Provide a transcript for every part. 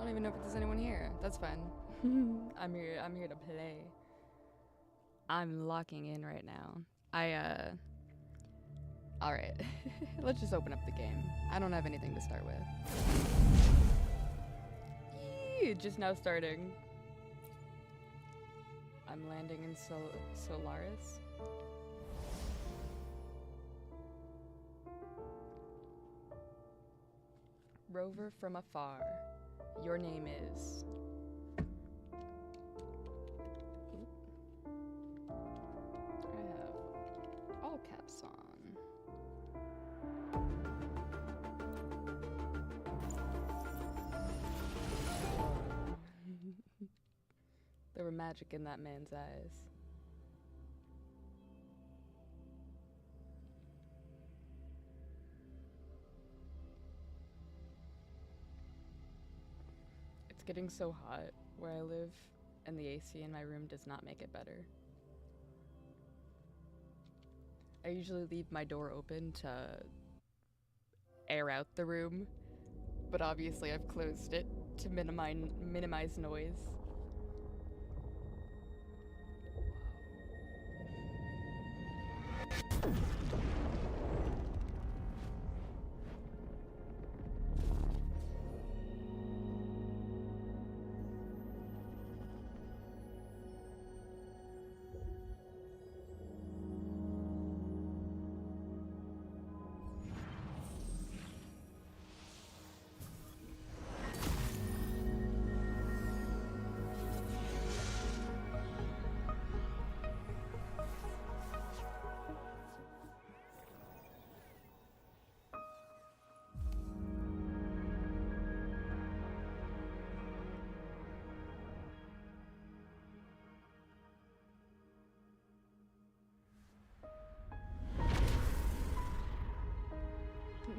don't even know if there's anyone here. That's fine. I'm here to play. I'm locking in right now. Alright. Let's just open up the game. I don't have anything to start with. Yee, just now starting. I'm landing in Solaris. Rover from afar. Your name is... I have all caps on. There were magic in that man's eyes. It's getting so hot where I live, and the AC in my room does not make it better. I usually leave my door open to air out the room, but obviously I've closed it to minimize noise.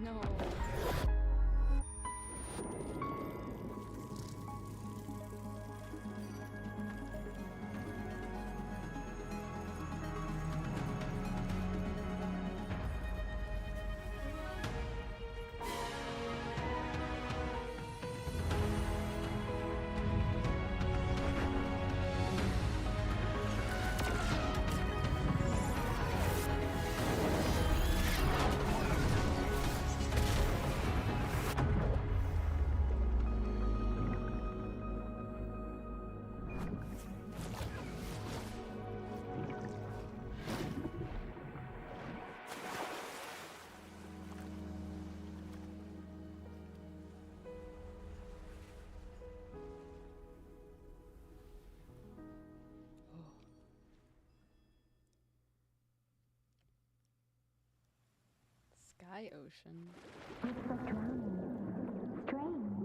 No. Sky ocean. It's so drowning. Strange.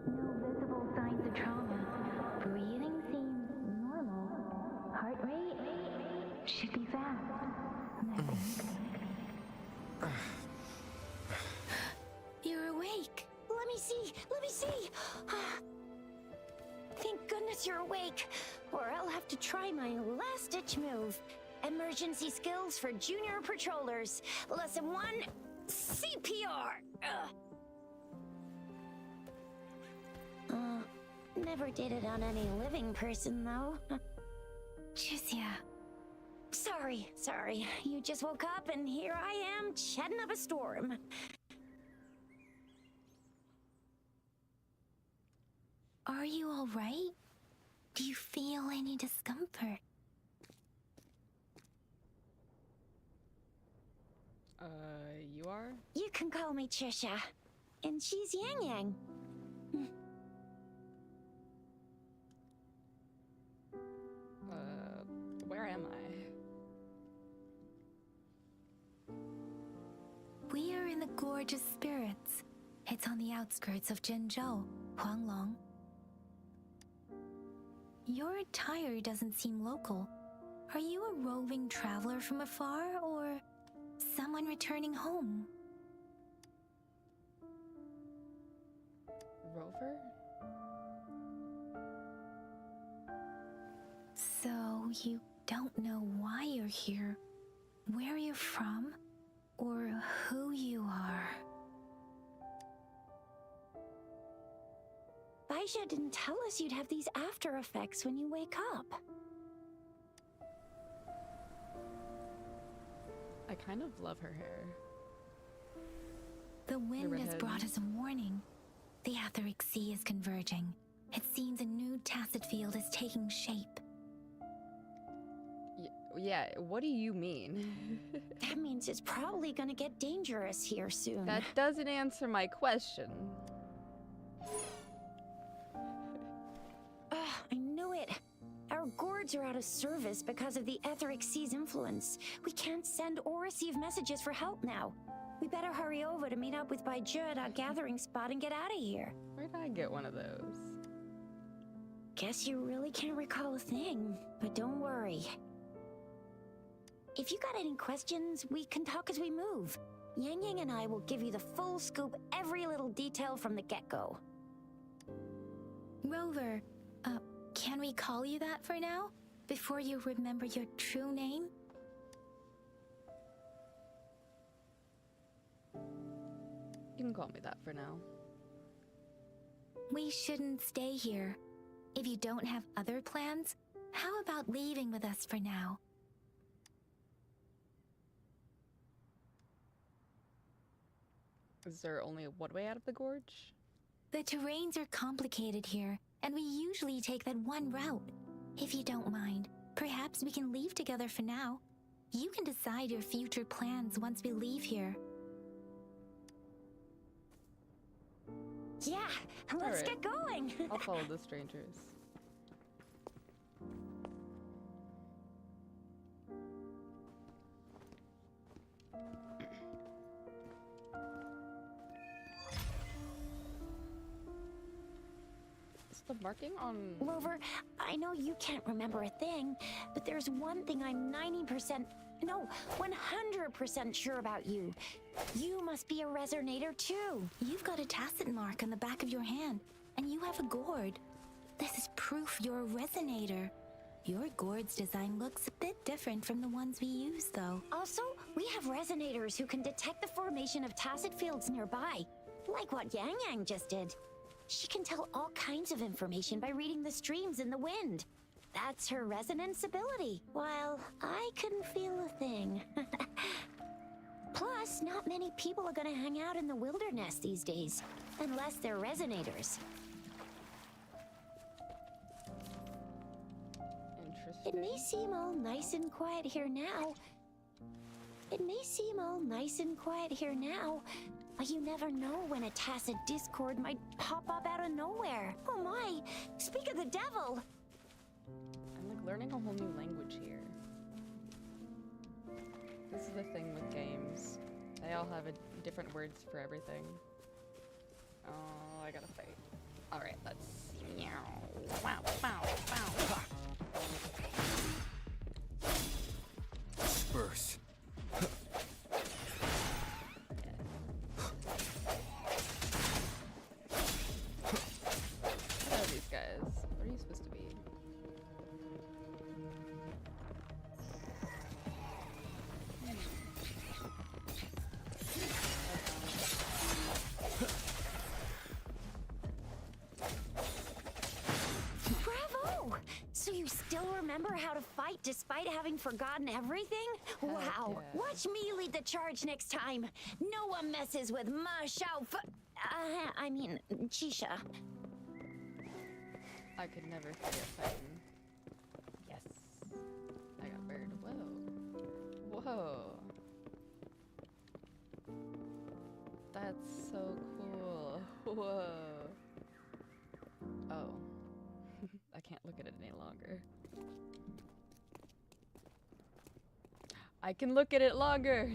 No visible signs of trauma. Breathing seems normal. Heart rate should be fast. I think. You're awake. Let me see. Let me see. Thank goodness you're awake, or I'll have to try my last-ditch move. Emergency skills for junior patrollers. Lesson 1, CPR. Never did it on any living person, though. Jusia. Sorry. You just woke up, and here I am, chatting up a storm. Are you all right? Do you feel any discomfort? You are? You can call me Trisha. And she's Yang Yang. Where am I? We are in the Gorge of Spirits. It's on the outskirts of Zhenzhou, Huanglong. Your attire doesn't seem local. Are you a roving traveler from afar, or someone returning home? Rover? So you don't know why you're here, where you're from, or who you are. Elijah didn't tell us you'd have these after effects when you wake up. I kind of love her hair. The wind has redhead. brought us a warning. The Etheric Sea is converging. It seems a new tacit field is taking shape. Yeah, what do you mean? That means it's probably gonna get dangerous here soon. That doesn't answer my question. I knew it. Our gourds are out of service because of the Etheric Sea's influence. We can't send or receive messages for help now. We better hurry over to meet up with Baiju at our gathering spot and get out of here. Where'd I get one of those? Guess you really can't recall a thing, but don't worry. If you got any questions, we can talk as we move. Yang Yang and I will give you the full scoop, every little detail from the get-go. Rover, can we call you that for now? Before you remember your true name? You can call me that for now. We shouldn't stay here. If you don't have other plans, how about leaving with us for now? Is there only one way out of the gorge? The terrains are complicated here, and we usually take that one route. If you don't mind, perhaps we can leave together for now. You can decide your future plans once we leave here. Yeah, let's Alright. get going. I'll follow the strangers. Is the marking on... Rover, I know you can't remember a thing, but there's one thing I'm 90%, no, 100% sure about you. You must be a resonator too. You've got a tacit mark on the back of your hand, and you have a gourd. This is proof you're a resonator. Your gourd's design looks a bit different from the ones we use, though. Also, we have resonators who can detect the formation of tacit fields nearby, like what Yang Yang just did. She can tell all kinds of information by reading the streams in the wind. That's her resonance ability, while I couldn't feel a thing. Plus, not many people are gonna hang out in the wilderness these days, unless they're resonators. It Interesting. may seem all nice and quiet here now. But you never know when a tacit discord might pop up out of nowhere. Oh my, speak of the devil! I'm like learning a whole new language here. This is the thing with games. They all have different words for everything. Oh, I gotta fight. Alright, let's... Wow, wow, wow. Disperse. What are these guys? What are you supposed to be? Bravo! So you still remember how to fight despite having forgotten everything? Wow! yeah. Watch me lead the charge next time. No one messes with Ma Xiao I mean, Chisha. I could never forget fighting. Yes. I got bird. Whoa. Whoa. That's so cool. Whoa. Oh. I can't look at it any longer. I can look at it longer.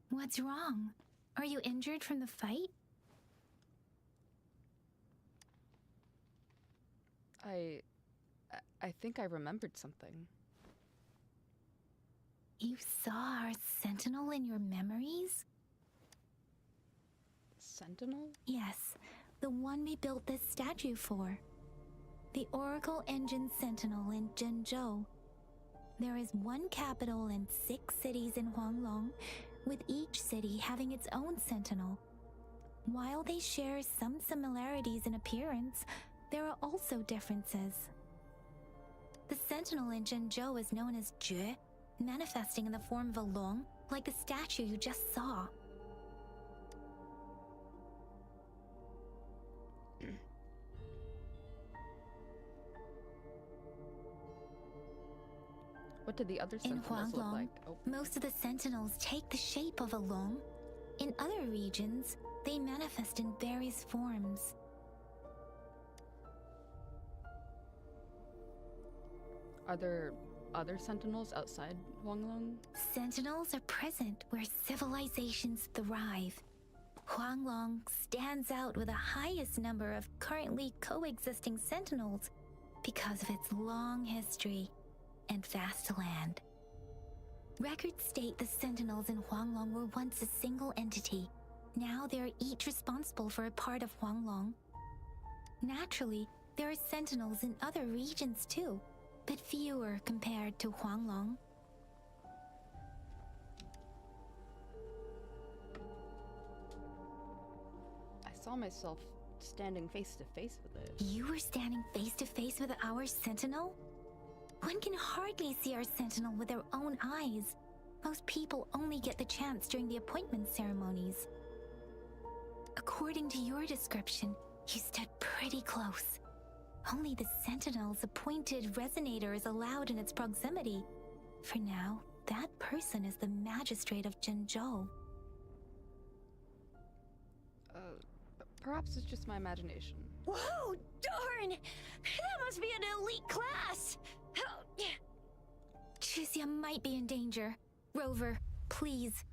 What's wrong? Are you injured from the fight? I think I remembered something. You saw our sentinel in your memories? sentinel? Yes, the one we built this statue for. The Oracle Engine Sentinel in Zhenzhou. There is one capital and 6 cities in Huanglong, with each city having its own sentinel. While they share some similarities in appearance, there are also differences. The sentinel in Zhenzhou is known as Jue, manifesting in the form of a long, like the statue you just saw. What did the other In sentinels look Huanglong, like? Oh, most of the sentinels take the shape of a long. In other regions, they manifest in various forms. are there other sentinels outside Huanglong? Sentinels are present where civilizations thrive. Huanglong stands out with the highest number of currently coexisting sentinels because of its long history and vast land. Records state the sentinels in Huanglong were once a single entity. Now they are each responsible for a part of Huanglong. Naturally, there are sentinels in other regions too, but fewer compared to Huanglong. I saw myself standing face to face with it. You were standing face to face with our sentinel? One can hardly see our sentinel with their own eyes. Most people only get the chance during the appointment ceremonies. According to your description, you stood pretty close. Only the sentinel's appointed resonator is allowed in its proximity. For now, that person is the magistrate of Zhenzhou. Perhaps it's just my imagination. Whoa, darn! That must be an elite class! Chixia might be in danger. Rover, please.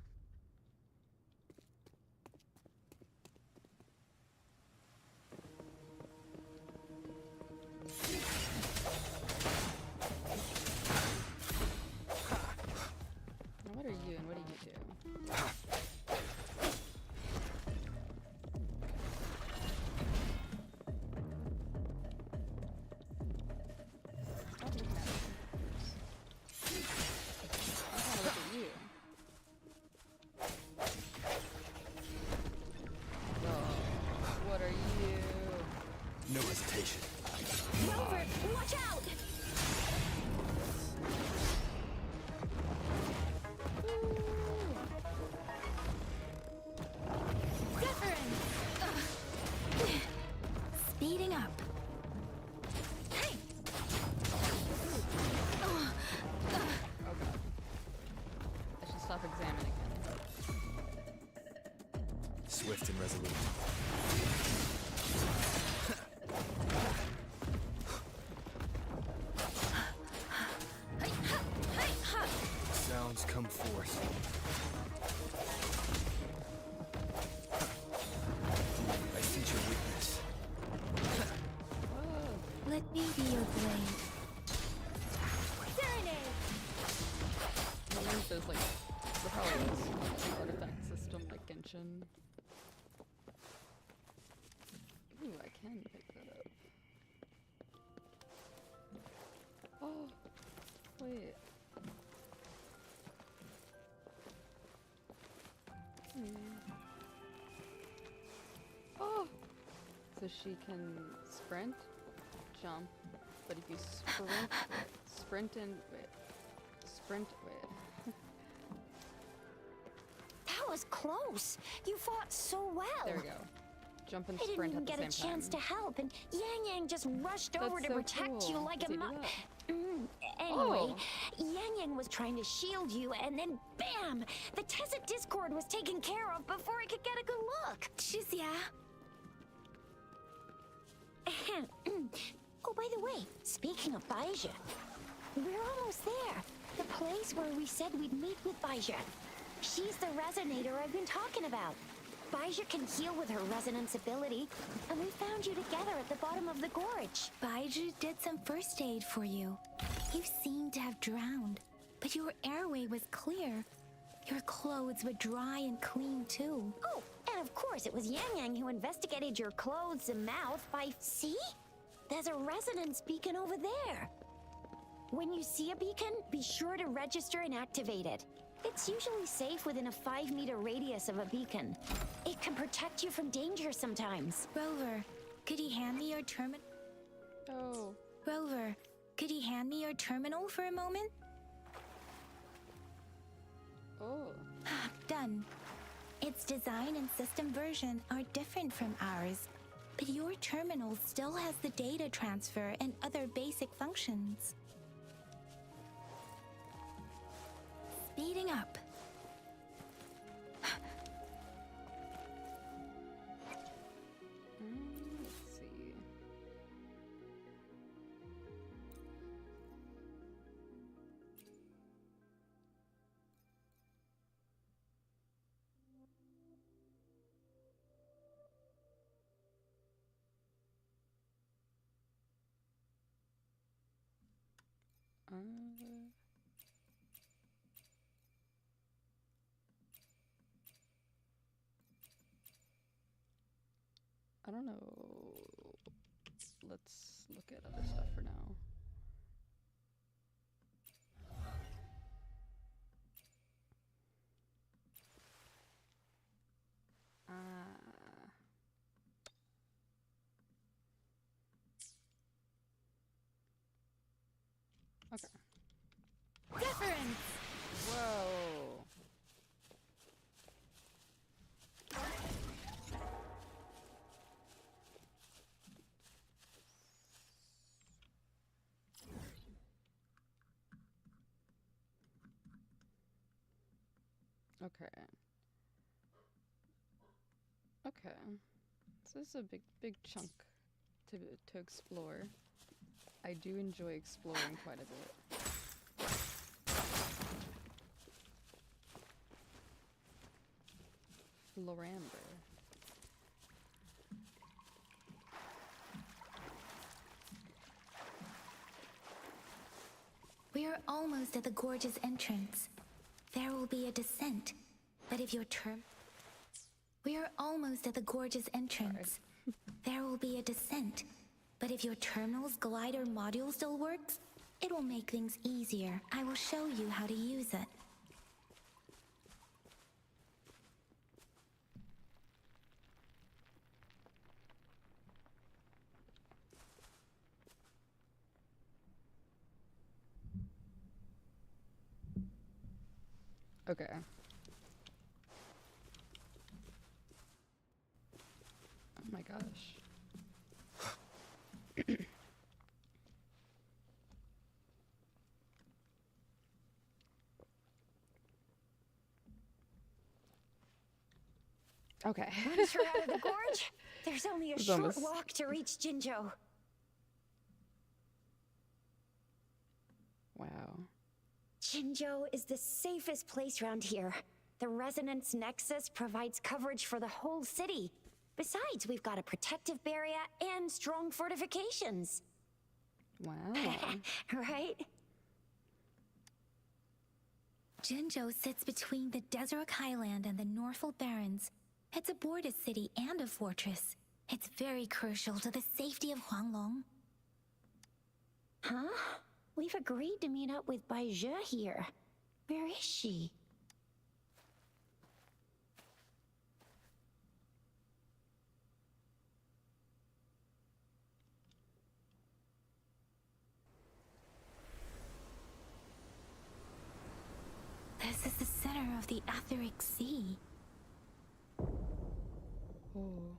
Now, what are you and what do you do? Stop looking at me. I want to look at you. Oh, what are you? No hesitation. Rover, watch out! Speeding up. Hey! Oh god. I should stop examining it. Swift and resolute. Sounds come forth. I sense your weakness. Whoa. Let me be your blade. Serenade! I use those like the probably an artifact system like Genshin. Ooh, I can pick that up. Oh, wait. Oh, so she can sprint, jump, but if you sprint, wait. That was close. You fought so well. There we go. Jump and I didn't sprint even at the get same a chance time. to help, and Yang Yang just rushed over That's to so protect you cool. like Does a he do mu- that? Anyway, Oh. Yang Yang was trying to shield you, and then bam! The Tessa Discord was taken care of before I could get a good look. Chixia. Oh, by the way, speaking of Baizhi, we're almost there. The place where we said we'd meet with Baizhi. She's the resonator I've been talking about. Baizhi can heal with her resonance ability, and we found you together at the bottom of the gorge. Baizhi did some first aid for you. You seemed to have drowned, but your airway was clear. Your clothes were dry and clean too. Oh, and Of course, it was Yang Yang who investigated your clothes and mouth by... See? There's a resonance beacon over there. When you see a beacon, be sure to register and activate it. It's usually safe within a 5-meter radius of a beacon. It can protect you from danger sometimes. Rover, could you hand me your terminal? Oh. Rover, could you hand me your terminal for a moment? Oh. Done. Its design and system version are different from ours, but your terminal still has the data transfer and other basic functions. Speeding up. Let's see. I don't know. Let's look at other stuff for now. Okay. Difference! Whoa. Okay. Okay. So this is a big chunk to explore. I do enjoy exploring quite a bit. Lorander. We are almost at the gorge's entrance. There will be a descent, but if your We are almost at the gorge's entrance. There will be a descent, but if your terminal's glider module still works, it will make things easier. I will show you how to use it. Okay. Oh my gosh. Okay. Once you're out of the gorge, there's only a It's short almost- walk to reach Jinzhou. Wow. Jinzhou is the safest place around here. The Resonance Nexus provides coverage for the whole city. Besides, we've got a protective barrier and strong fortifications. Wow. Right? Jinzhou sits between the Desert Highland and the Northful Barrens. It's a border city and a fortress. It's very crucial to the safety of Huanglong. Huh? We've agreed to meet up with Bai Zhe here. Where is she? This is the center of the Etheric Sea. Oh.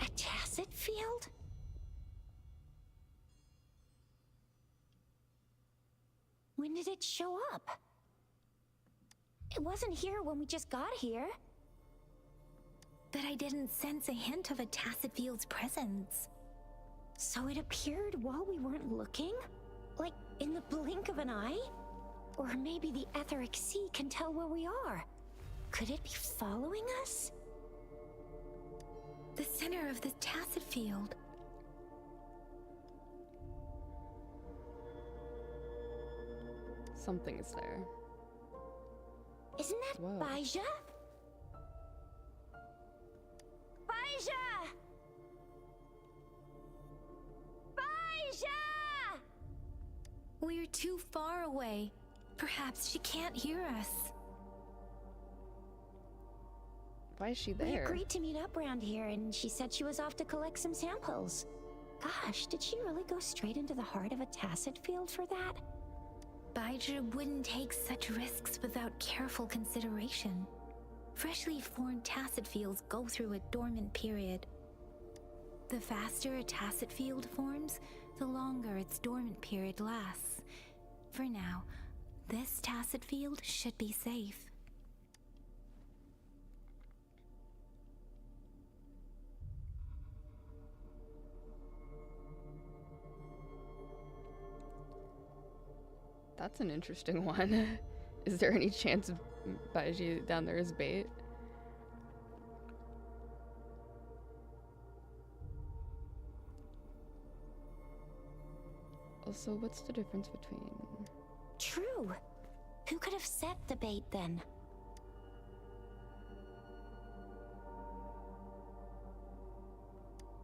A tacit field? When did it show up? It wasn't here when we just got here. But I didn't sense a hint of a tacit field's presence. So it appeared while we weren't looking? Like in the blink of an eye? Or maybe the Etheric Sea can tell where we are. Could it be following us? The center of the tacit field. Something is there. Isn't that Whoa. Bai Zhe? We're too far away. Perhaps she can't hear us. Why is she We there? agreed to meet up around here, and she said she was off to collect some samples. Gosh, did she really go straight into the heart of a tacit field for that? Baizhi wouldn't take such risks without careful consideration. Freshly formed tacit fields go through a dormant period. The faster a tacit field forms, the longer its dormant period lasts. For now, this tacit field should be safe. That's an interesting one. Is there any chance of Baiji down there as bait? Also, what's the difference between... True. Who could have set the bait then?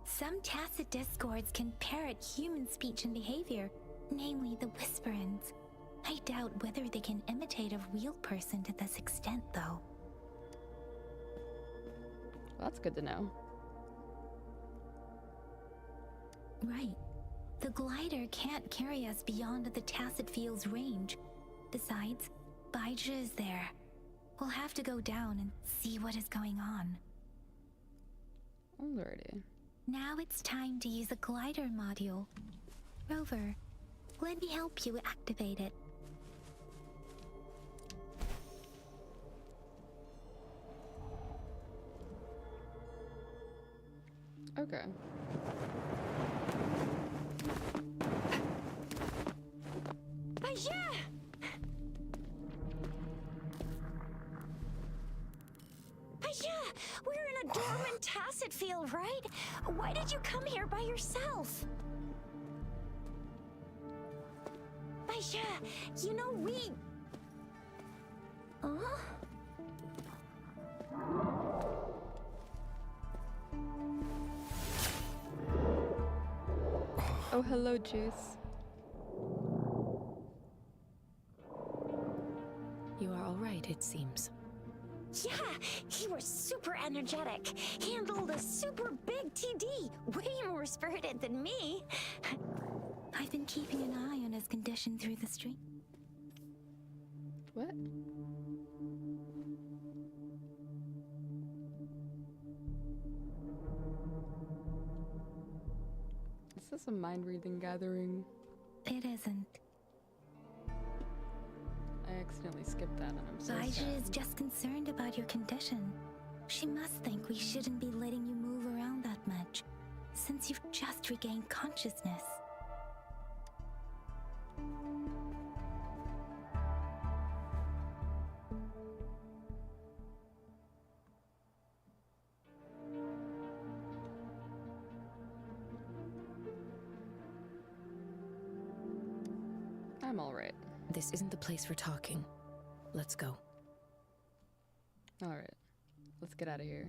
Some tacit discords can parrot human speech and behavior, namely the whisperins. I doubt whether they can imitate a real person to this extent, though. Well, that's good to know. Right. The glider can't carry us beyond the tacit field's range. Besides, Baizhi is there. We'll have to go down and see what is going on. Alrighty. Now it's time to use a glider module. Rover, let me help you activate it. Okay. Baizhi! Baizhi! We're in a dormant tacit field, right? Why did you come here by yourself? Baizhi, you know we... Huh? Oh, hello, Juice. You are all right, it seems. Yeah, he was super energetic. Handled a super big TD. Way more spirited than me. I've been keeping an eye on his condition through the stream. What? Is this a mind-reading gathering? It isn't. I accidentally skipped that and I'm so Baizhi sad. is just concerned about your condition. She must think we shouldn't be letting you move around that much, since you've just regained consciousness. I'm alright. This isn't the place for talking. Let's go. Alright. Let's get out of here.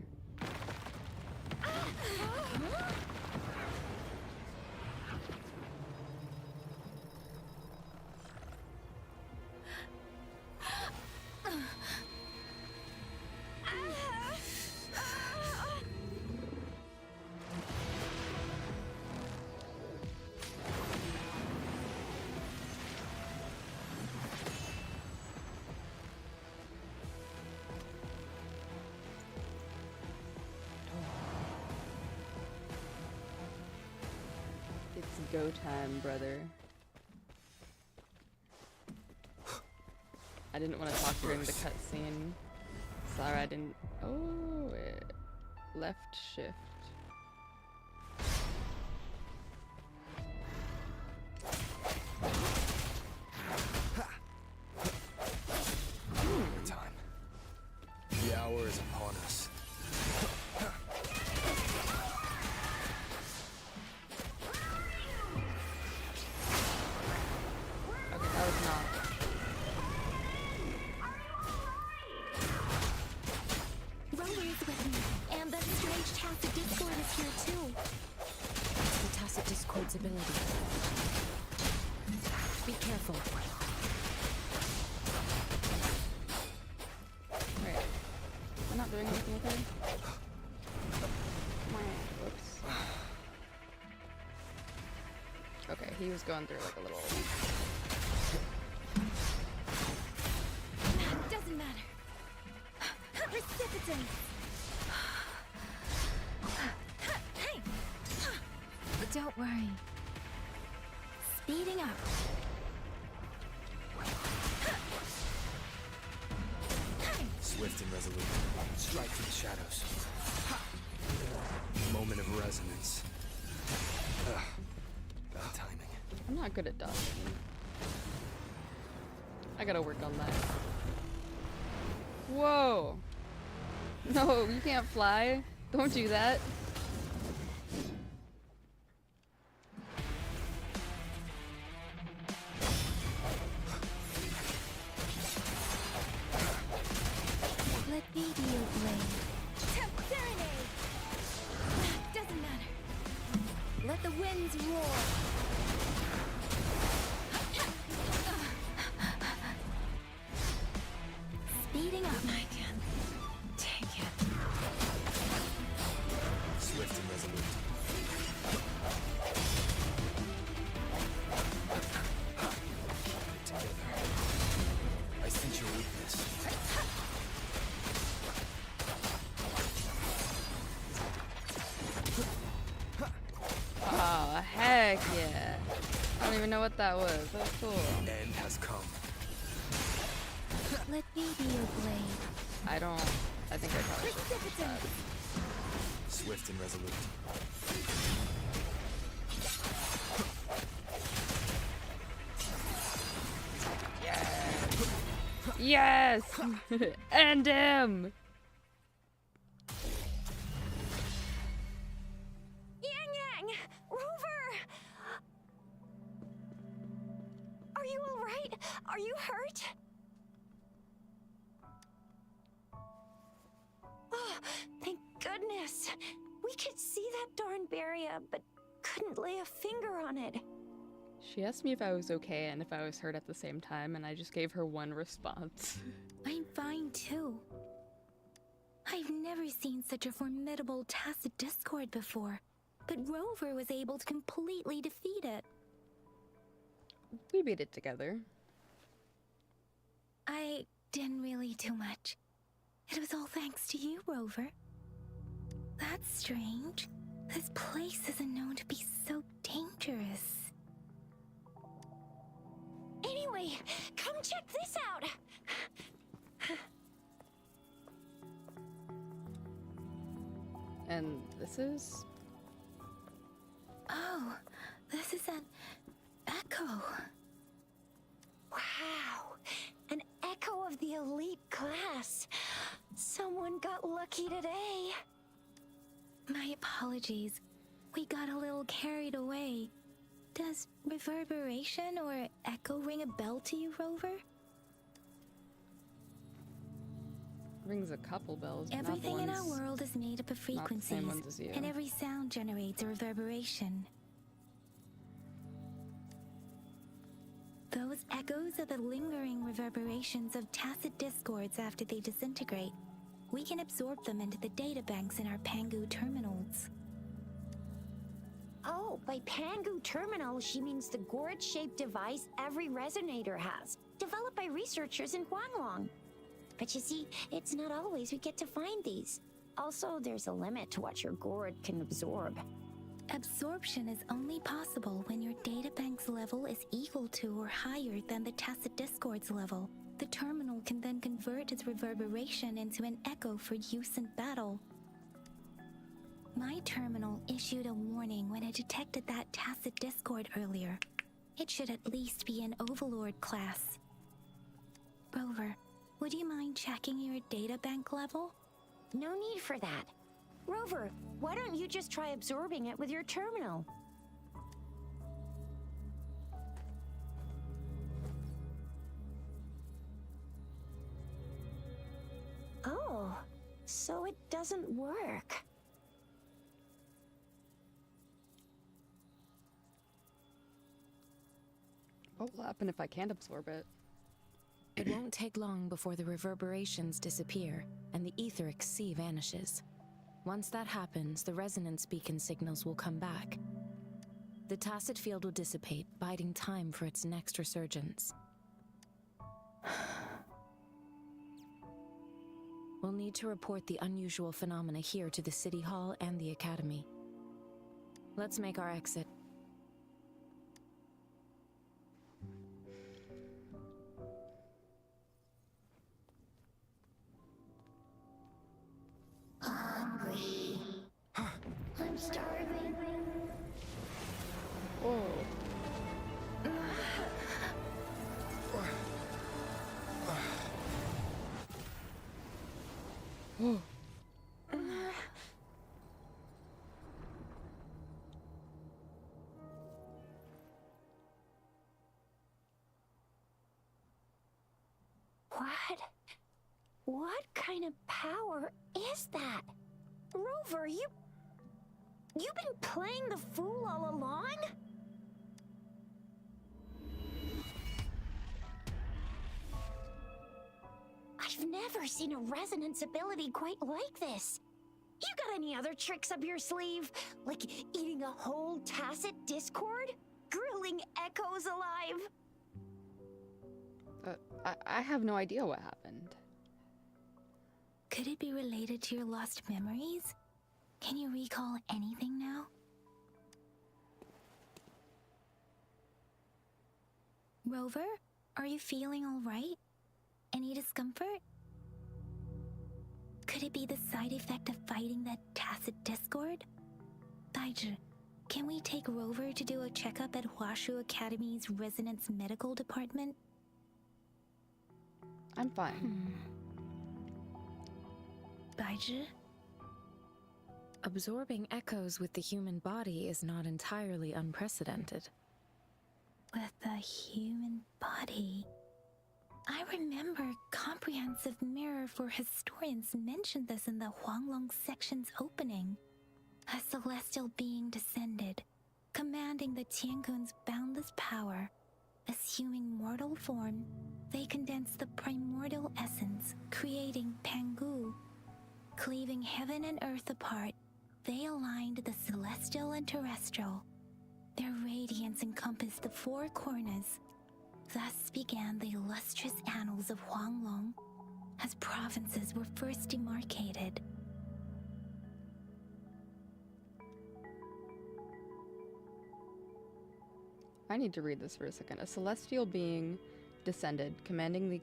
It's go time, brother. I didn't want to talk during the cutscene. Sorry, I didn't. Oh, left shift. Time. The hour is upon us. Okay, that was not. Rover is with me, and that strange tacit discord is here too. The tacit discord's ability. doing anything with her? Whoops. Okay, he was going through like a little... Doesn't matter. Precipitant. Hey. But don't worry. Speeding up. Swift and resolute. Strike through the shadows. Moment of resonance. Bad timing. I'm not good at dodging. I gotta work on that. Whoa! No, you can't fly. Don't do that. Let me be your blade. Serenade! Doesn't matter. Let the winds roar. Speeding up. I can take it. Swift and resolute. Together. I sense your weakness. Oh, heck yeah. I don't even know what that was. That's cool. End has come. Let me be your blade. I think I probably should have done that. Swift and resolute. Yes! End him! Yang! Rover! Are you alright? Are you hurt? Oh, thank goodness. We could see that darn barrier, but couldn't lay a finger on it. She asked me if I was okay and if I was hurt at the same time, and I just gave her one response. I'm fine too. I've never seen such a formidable tacit discord before, but Rover was able to completely defeat it. We beat it together. I didn't really do much. It was all thanks to you, Rover. That's strange. This place isn't known to be so dangerous. Anyway, come check this out. And this is... Oh, this is an echo. Wow, an echo of the elite class. Someone got lucky today. My apologies. We got a little carried away. Does reverberation or echo ring a bell to you, Rover? Rings a couple bells, but Everything not in the our ones, world is made up of not the frequencies, same ones as you. and every sound generates a reverberation. Those echoes are the lingering reverberations of tacit discords after they disintegrate. We can absorb them into the databanks in our Pangu terminals. Oh, by Pangu Terminal, she means the gourd-shaped device every resonator has, developed by researchers in Huanglong. But you see, it's not always we get to find these. Also, there's a limit to what your gourd can absorb. Absorption is only possible when your databank's level is equal to or higher than the tacit discord's level. The terminal can then convert its reverberation into an echo for use in battle. My terminal issued a warning when it detected that tacit discord earlier. It should at least be an Overlord class. Rover, would you mind checking your databank level? No need for that. Rover, why don't you just try absorbing it with your terminal? Oh, so it doesn't work. What will happen if I can't absorb it? It won't take long before the reverberations disappear and the etheric sea vanishes. Once that happens, the resonance beacon signals will come back. The tacit field will dissipate, biding time for its next resurgence. We'll need to report the unusual phenomena here to the City Hall and the Academy. Let's make our exit. Hungry. I'm starving. Whoa. Whoa. What kind of power is that? Rover, you've been playing the fool all along? I've never seen a resonance ability quite like this. You got any other tricks up your sleeve? Like eating a whole tacit discord? Grilling echoes alive? I have no idea what happened. Could it be related to your lost memories? Can you recall anything now? Rover, are you feeling all right? Any discomfort? Could it be the side effect of fighting that tacit discord? Daiju, can we take Rover to do a checkup at Hwashu Academy's Resonance Medical Department? I'm fine. Daiju? Absorbing echoes with the human body is not entirely unprecedented. With the human body. I remember Comprehensive Mirror for Historians mentioned this in the Huanglong section's opening. A celestial being descended, commanding the Tiankun's boundless power. Assuming mortal form, they condensed the primordial essence, creating Pangu. Cleaving heaven and earth apart, they aligned the celestial and terrestrial. Their radiance encompassed the four corners. Thus began the illustrious annals of Huanglong, as provinces were first demarcated. I need to read this for a second. A celestial being descended, commanding the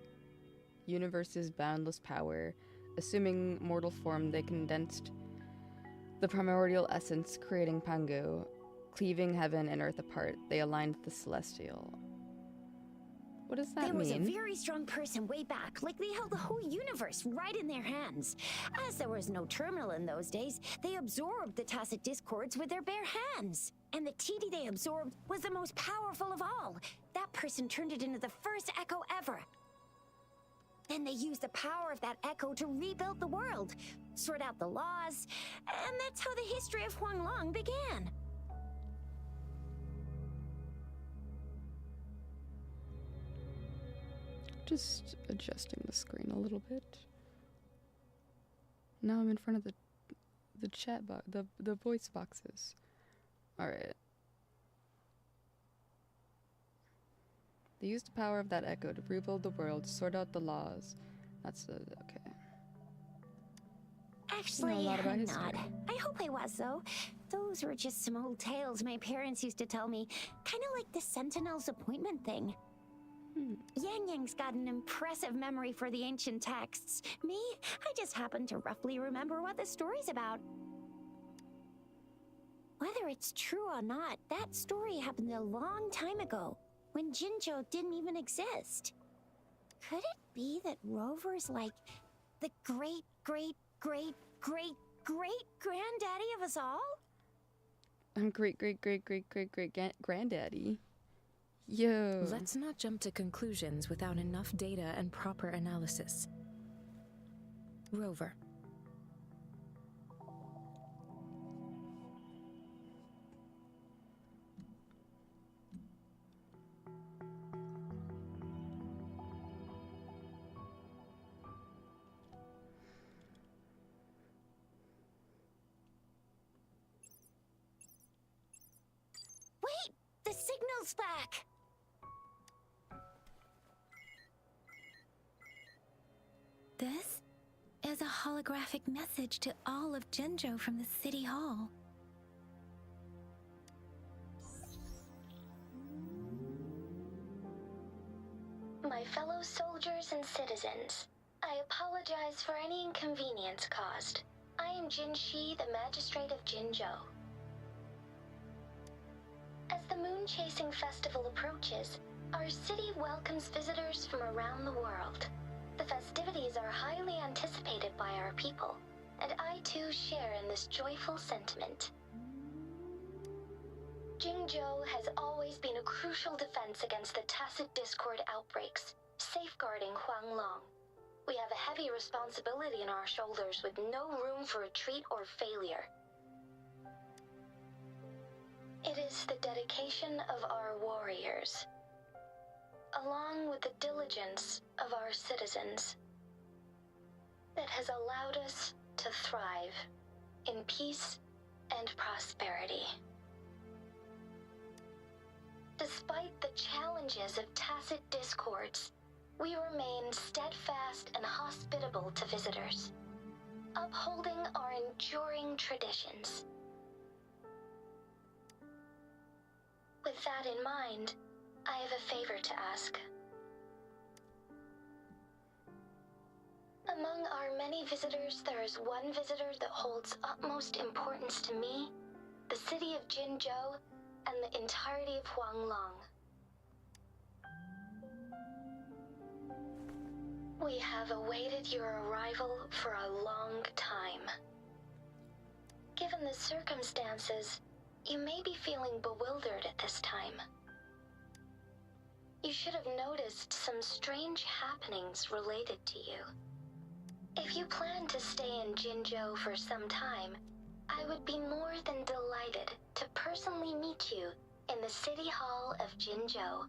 universe's boundless power. Assuming mortal form, they condensed the primordial essence, creating Pangu. Cleaving heaven and earth apart, they aligned the celestial. What does that mean? There was a very strong person way back, like they held the whole universe right in their hands. As there was no terminal in those days, they absorbed the tacit discords with their bare hands. And the TD they absorbed was the most powerful of all. That person turned it into the first echo ever. Then they used the power of that echo to rebuild the world, sort out the laws, and that's how the history of Huanglong began. Just adjusting the screen a little bit. Now I'm in front of the chat box, the voice boxes. All right. They used the power of that echo to rebuild the world, sort out the laws. That's the okay. Actually, You know a lot about I'm history. not. I hope I was, though. Those were just some old tales my parents used to tell me, kind of like the Sentinel's appointment thing. Yang Yang's got an impressive memory for the ancient texts. Me, I just happen to roughly remember what the story's about. Whether it's true or not, that story happened a long time ago, when Jinzhou didn't even exist. Could it be that Rover's like the great, great, great, great, great granddaddy of us all? I'm great granddaddy. Yo. Let's not jump to conclusions without enough data and proper analysis. Rover. fields back! This is a holographic message to all of Jinzhou from the City Hall. My fellow soldiers and citizens, I apologize for any inconvenience caused. I am Jin Shi, the Magistrate of Jinzhou. As the Moon-Chasing Festival approaches, our city welcomes visitors from around the world. The festivities are highly anticipated by our people, and I too share in this joyful sentiment. Jingzhou has always been a crucial defense against the tacit discord outbreaks, safeguarding Huanglong. We have a heavy responsibility on our shoulders with no room for retreat or failure. It is the dedication of our warriors, along with the diligence of our citizens, that has allowed us to thrive in peace and prosperity. Despite the challenges of tacit discords, we remain steadfast and hospitable to visitors, upholding our enduring traditions. With that in mind, I have a favor to ask. Among our many visitors, there is one visitor that holds utmost importance to me, the city of Jinzhou, and the entirety of Huanglong. We have awaited your arrival for a long time. Given the circumstances, you may be feeling bewildered at this time. You should have noticed some strange happenings related to you. If you plan to stay in Jinzhou for some time, I would be more than delighted to personally meet you in the City Hall of Jinzhou.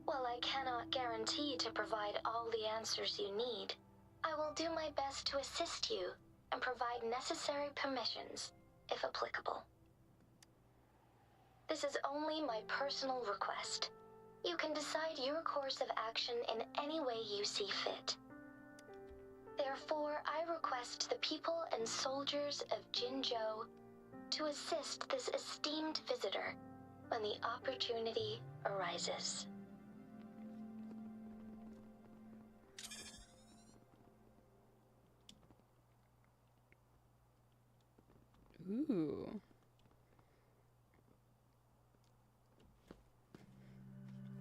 While I cannot guarantee to provide all the answers you need, I will do my best to assist you and provide necessary permissions, if applicable. This is only my personal request. You can decide your course of action in any way you see fit. Therefore, I request the people and soldiers of Jinzhou to assist this esteemed visitor when the opportunity arises. Ooh.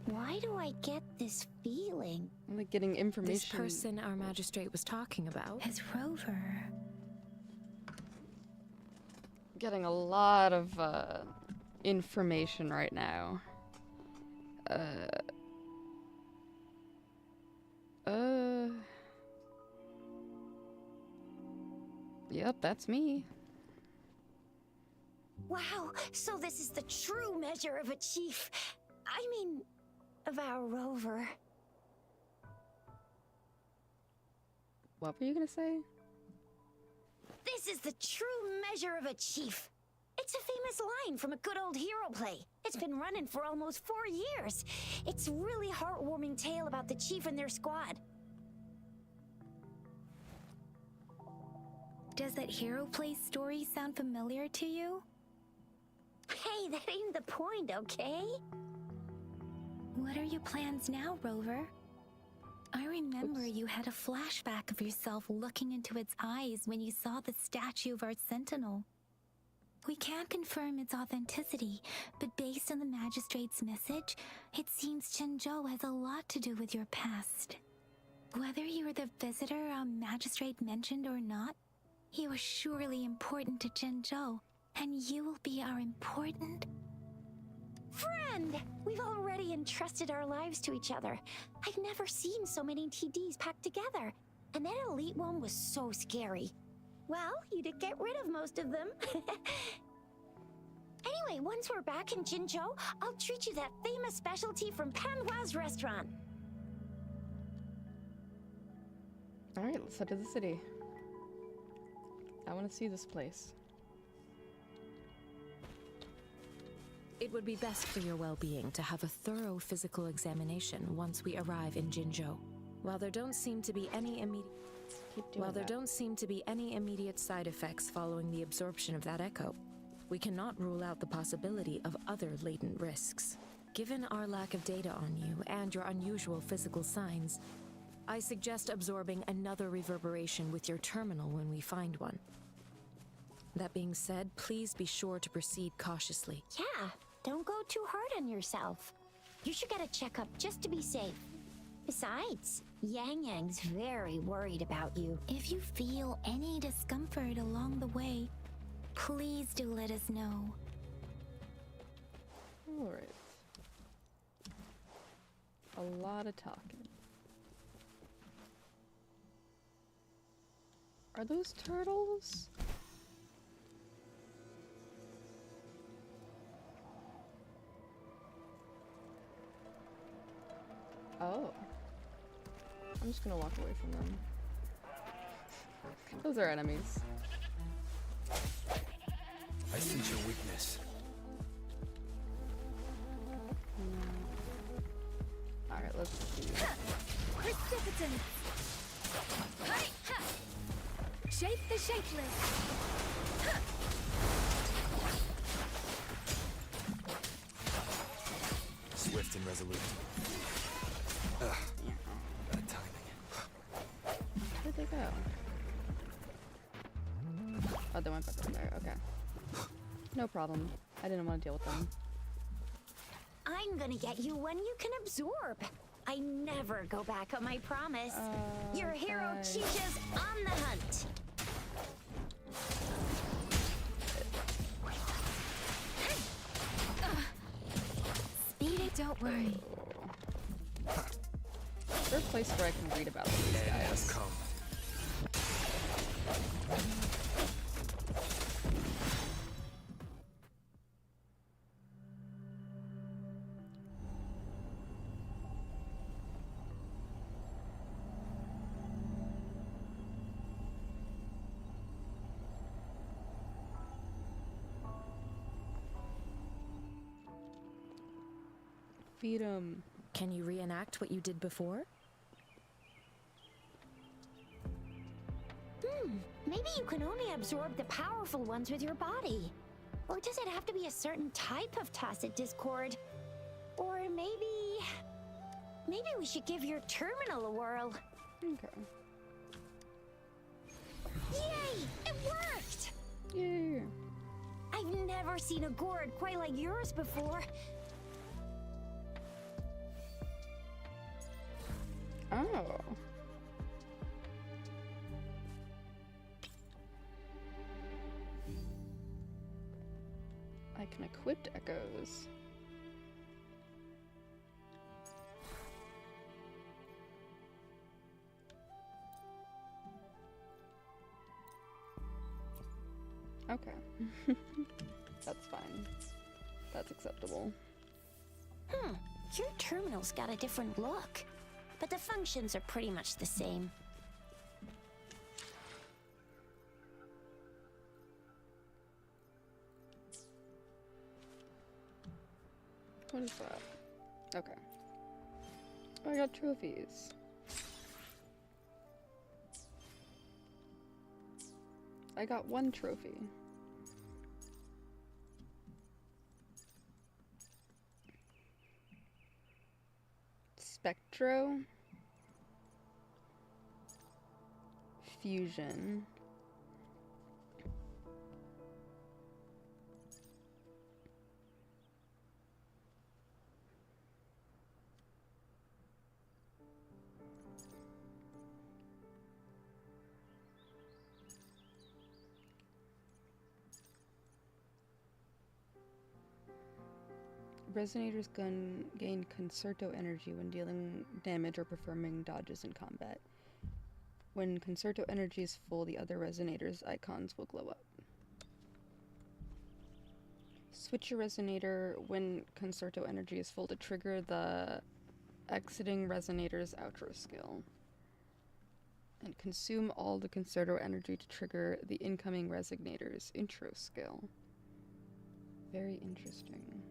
Why do I get this feeling? I'm like getting information. This person our magistrate was talking about. As Rover. Getting a lot of information right now. Yep, that's me. Wow, so this is the true measure of a chief. I mean, of our rover. What were you gonna say? This is the true measure of a chief. It's a famous line from a good old hero play. It's been running for almost 4 years. It's a really heartwarming tale about the chief and their squad. Does that hero play story sound familiar to you? Hey, that ain't the point, okay? What are your plans now, Rover? I remember you had a flashback of yourself looking into its eyes when you saw the statue of our sentinel. We can't confirm its authenticity, but based on the magistrate's message, it seems Jinzhou has a lot to do with your past. Whether you were the visitor our magistrate mentioned or not, you are surely important to Jinzhou, and you will be our important friend! We've already entrusted our lives to each other. I've never seen so many TDs packed together. And that elite one was so scary. Well, you did get rid of most of them. Anyway, once we're back in Jinzhou, I'll treat you that famous specialty from Panhua's restaurant. Alright, let's head to the city. I want to see this place. It would be best for your well-being to have a thorough physical examination once we arrive in Jinzhou. While there don't seem to be any immediate side effects following the absorption of that echo, we cannot rule out the possibility of other latent risks. Given our lack of data on you and your unusual physical signs, I suggest absorbing another reverberation with your terminal when we find one. That being said, please be sure to proceed cautiously. Yeah, don't go too hard on yourself. You should get a checkup just to be safe. Besides, Yang Yang's very worried about you. If you feel any discomfort along the way, please do let us know. Alright. A lot of talking. Are those turtles? Oh. I'm just gonna walk away from them. Those are enemies. I sense your weakness. Alright, let's see. Precipitance! Shape the shapeless! Swift and resolute. Ugh. Bad timing. Where'd they go? Oh, they went back over there. Okay. No problem. I didn't want to deal with them. I'm gonna get you when you can absorb. I never go back on my promise. Your hero fine. Chicha's on the hunt. Speed it, don't worry. Is there a place where I can read about these End has guys? come. Feed 'em. Can you reenact what you did before? Maybe you can only absorb the powerful ones with your body. Or does it have to be a certain type of tacit discord? Or maybe we should give your terminal a whirl. Okay. Yay! It worked! Yeah. I've never seen a gourd quite like yours before. Oh. I can equip echoes. Okay. That's fine. That's acceptable. Your terminal's got a different look, but the functions are pretty much the same. What is that? Okay. Oh, I got trophies. I got one trophy. Spectro. Fusion. Resonators gain concerto energy when dealing damage or performing dodges in combat. When concerto energy is full, the other resonators' icons will glow up. Switch your resonator when concerto energy is full to trigger the exiting resonator's outro skill. And consume all the concerto energy to trigger the incoming resonator's intro skill. Very interesting.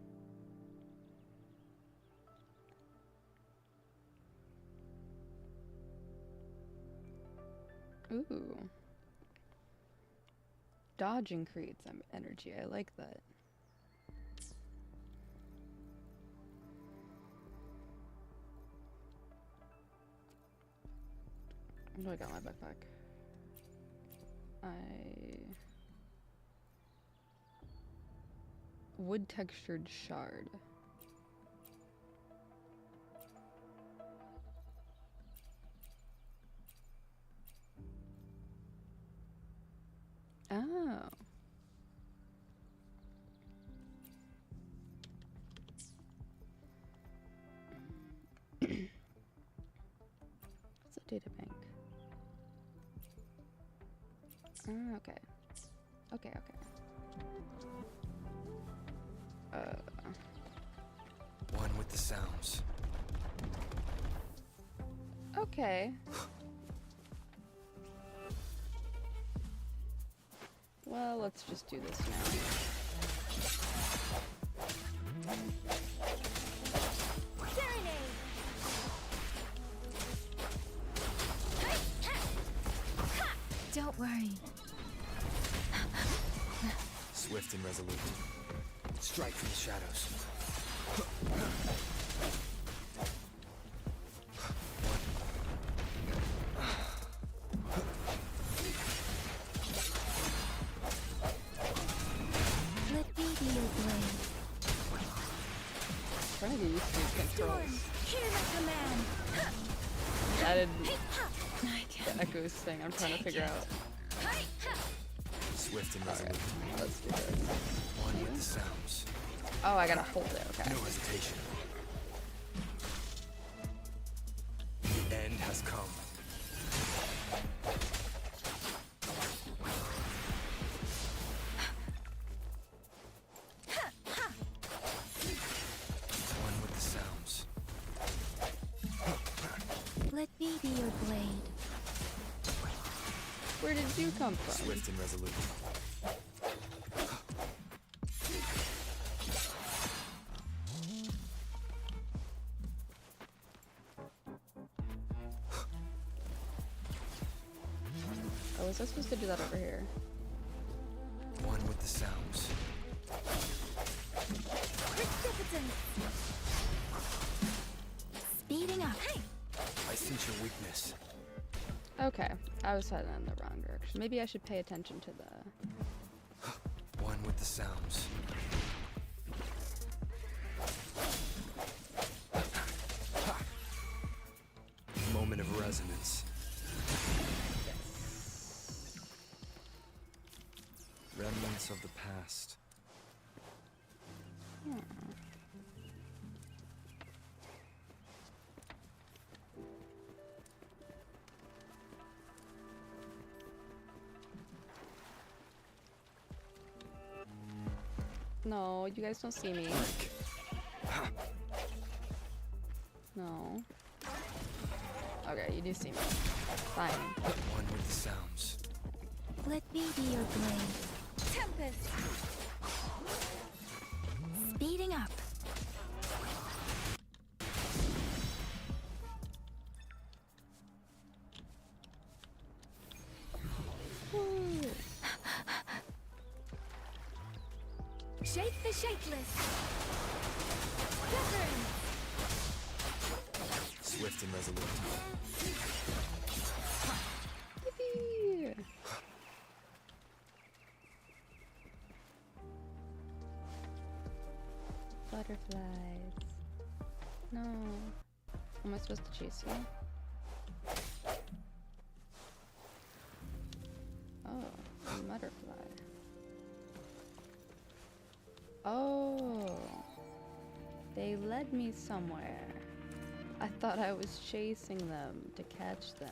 Ooh. Dodging creates energy. I like that. What do I got in my backpack? Wood textured shard. Oh. It's a data bank. Okay. Okay. One with the sounds. Okay. Well, let's just do this now. Serenade! Don't worry. Swift and resolute. Strike from the shadows. Let me be your blade. Trying to get used to these controls. Hear my command! Added I can't. the echoes thing. I'm trying to figure out. Swift and Alright, resolute. let's do this. One with the sounds. Oh, I gotta hold it. Okay. No hesitation. The end has come. One with the sounds. Let me be your blade. Where did you come from? Swift and resolute. Oh, was I supposed to do that over here? One with the sounds. Precipitant! Speeding up. I sense your weakness. Okay, I was heading in the wrong direction. Maybe I should pay attention to the... One with the sounds. Moment of resonance. Remnants of the past. No, you guys don't see me. Break. No. Okay, you do see me. Fine. One with the sounds. Let me be your blade. Tempest! Speeding up. Shake the shapeless! Wuthering! Swift and resolute. Yippee! Butterflies. No. Am I supposed to chase you? Oh, a butterfly. Oh. They led me somewhere. I thought I was chasing them to catch them.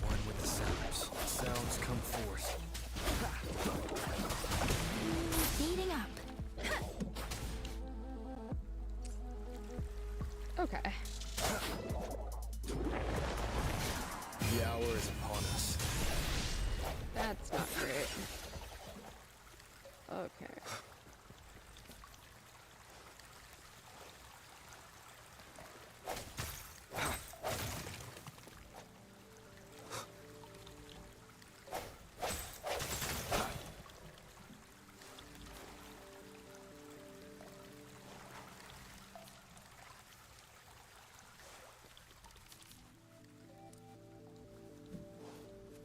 One with the sounds. Sounds come forth. Speeding up. Okay. The hour is upon us. That's not great. Okay.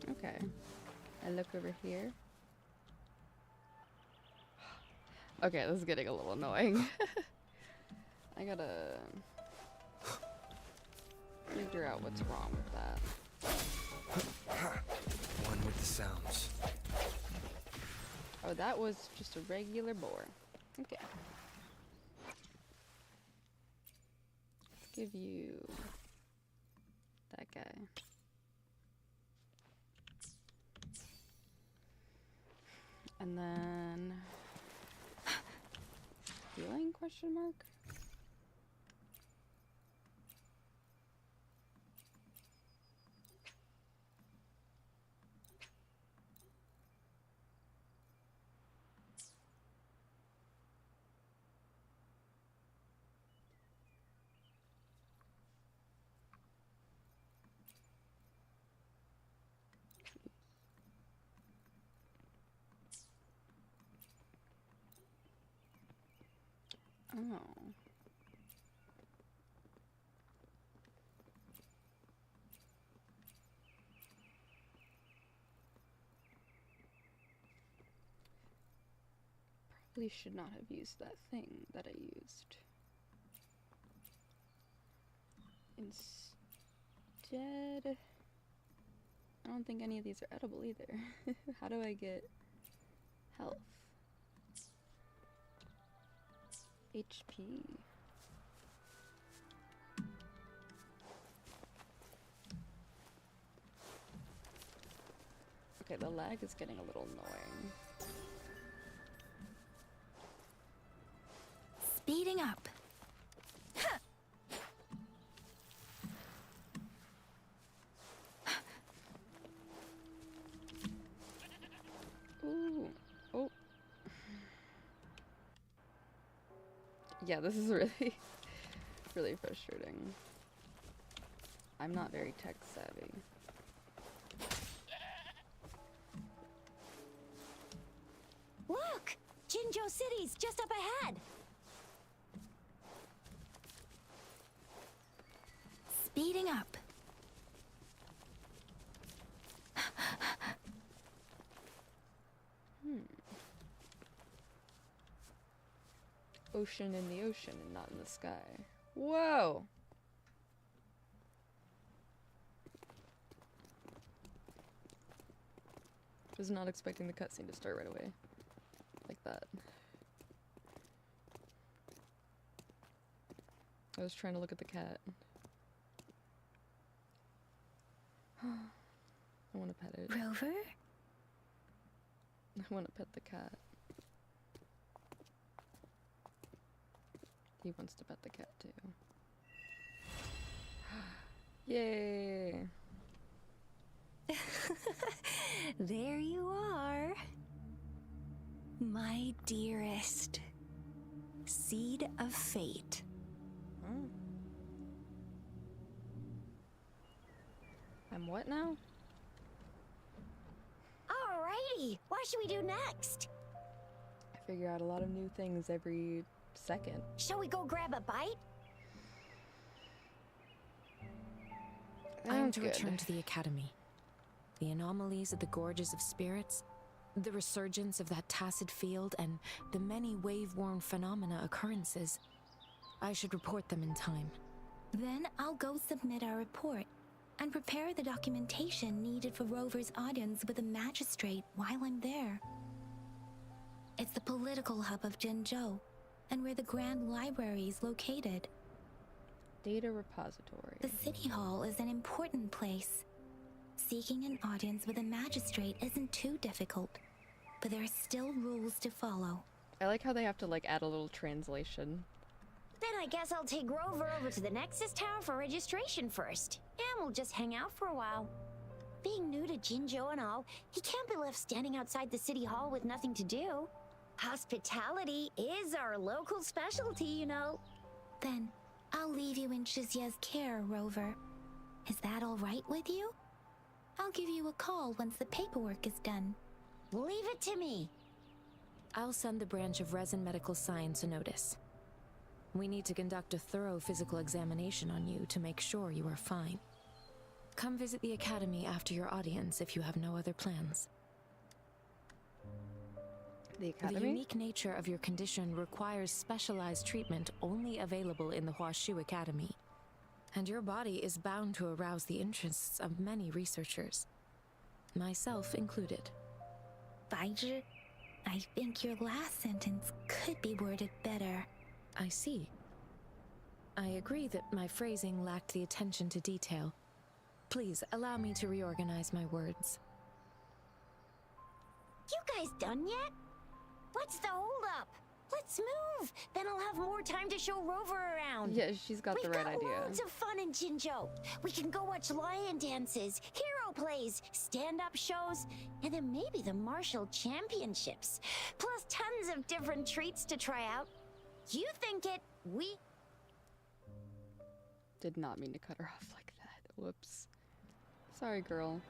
Okay. I look over here. Okay, this is getting a little annoying. I gotta figure out what's wrong with that. One with the sounds. Oh, that was just a regular boar. Okay. Let's give you that guy. And then healing question mark? Oh. Probably should not have used that thing that I used. Instead, I don't think any of these are edible either. How do I get health? HP. Okay, the lag is getting a little annoying. Speeding up. Ooh. Oh. Yeah, this is really, really frustrating. I'm not very tech savvy. Look! Jinzhou City's just up ahead! Speeding up. Ocean in the ocean and not in the sky. Whoa! Was not expecting the cutscene to start right away. Like that. I was trying to look at the cat. I want to pet it. Rover? I want to pet the cat. He wants to pet the cat too. Yay! There you are. My dearest. Seed of fate. Oh. I'm what now? Alrighty, what should we do next? I figure out a lot of new things every second. Shall we go grab a bite? I am to Good. return to the academy. The anomalies of the gorges of spirits, the resurgence of that tacit field, and the many wave-worn phenomena occurrences. I should report them in time. Then I'll go submit our report and prepare the documentation needed for Rover's audience with a magistrate while I'm there. It's the political hub of Jinzhou, and where the Grand Library is located. Data repository. The City Hall is an important place. Seeking an audience with a magistrate isn't too difficult, but there are still rules to follow. I like how they have to like add a little translation. Then I guess I'll take Rover over to the Nexus Tower for registration first. And we'll just hang out for a while. Being new to Jinzhou and all, he can't be left standing outside the city hall with nothing to do. Hospitality is our local specialty, you know. Then I'll leave you in Shizia's care, Rover. Is that all right with you? I'll give you a call once the paperwork is done. Leave it to me. I'll send the branch of Resin Medical Science a notice. We need to conduct a thorough physical examination on you to make sure you are fine. Come visit the academy after your audience if you have no other plans. The The academy? unique nature of your condition requires specialized treatment only available in the Huashu Academy. And your body is bound to arouse the interests of many researchers, myself included. Baizhi, I think your last sentence could be worded better. I see. I agree that my phrasing lacked the attention to detail. Please allow me to reorganize my words. You guys done yet? What's the holdup? Let's move. Then I'll have more time to show Rover around. Yeah, she's got the We've right got idea. loads of fun in Jinzhou. We can go watch lion dances, hero plays, stand-up shows, and then maybe the martial championships. Plus tons of different treats to try out. You think it, we... Did not mean to cut her off like that. Whoops. Sorry, girl.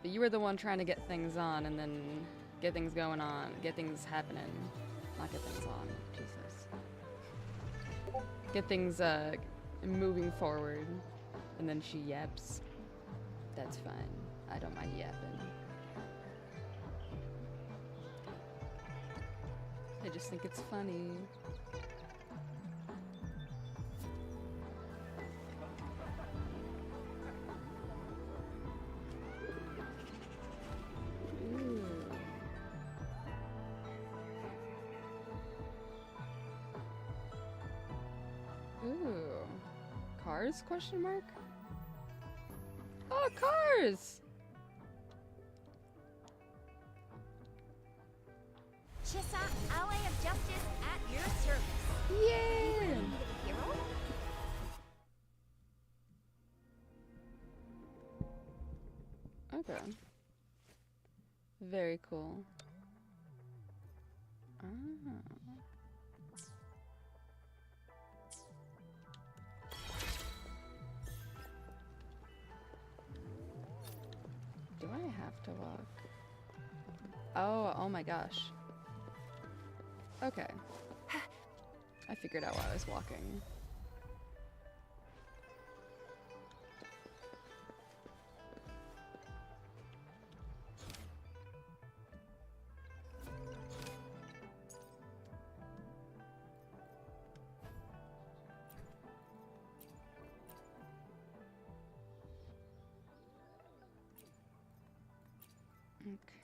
But you were the one trying to get things on and then get things going on, get things happening. Not get things on, Jesus. Get things moving forward. And then she yaps. That's fine. I don't mind yapping. I just think it's funny. Ooh. Cars? Question mark? Oh, cars! Chisa, Ally of Justice at your service. Yay! Hero? Okay. Very cool. Ah. Do I have to walk? Oh my gosh. Okay. I figured out why I was walking.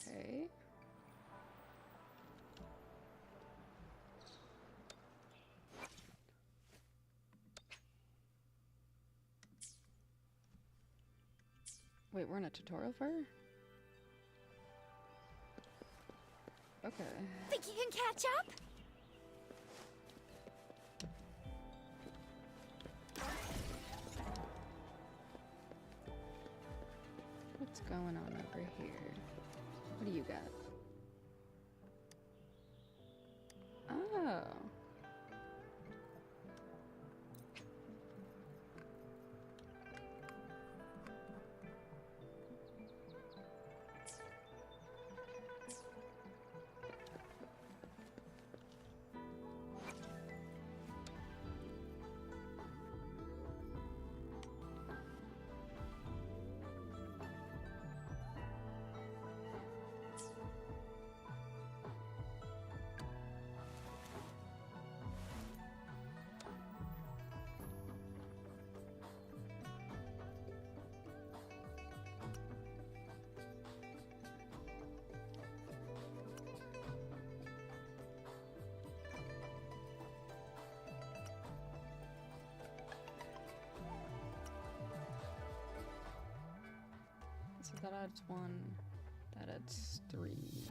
Okay. Wait, we're in a tutorial for her? Okay. Think you can catch up? What's going on over here? What do you got? Oh. So that adds 1, that adds 3.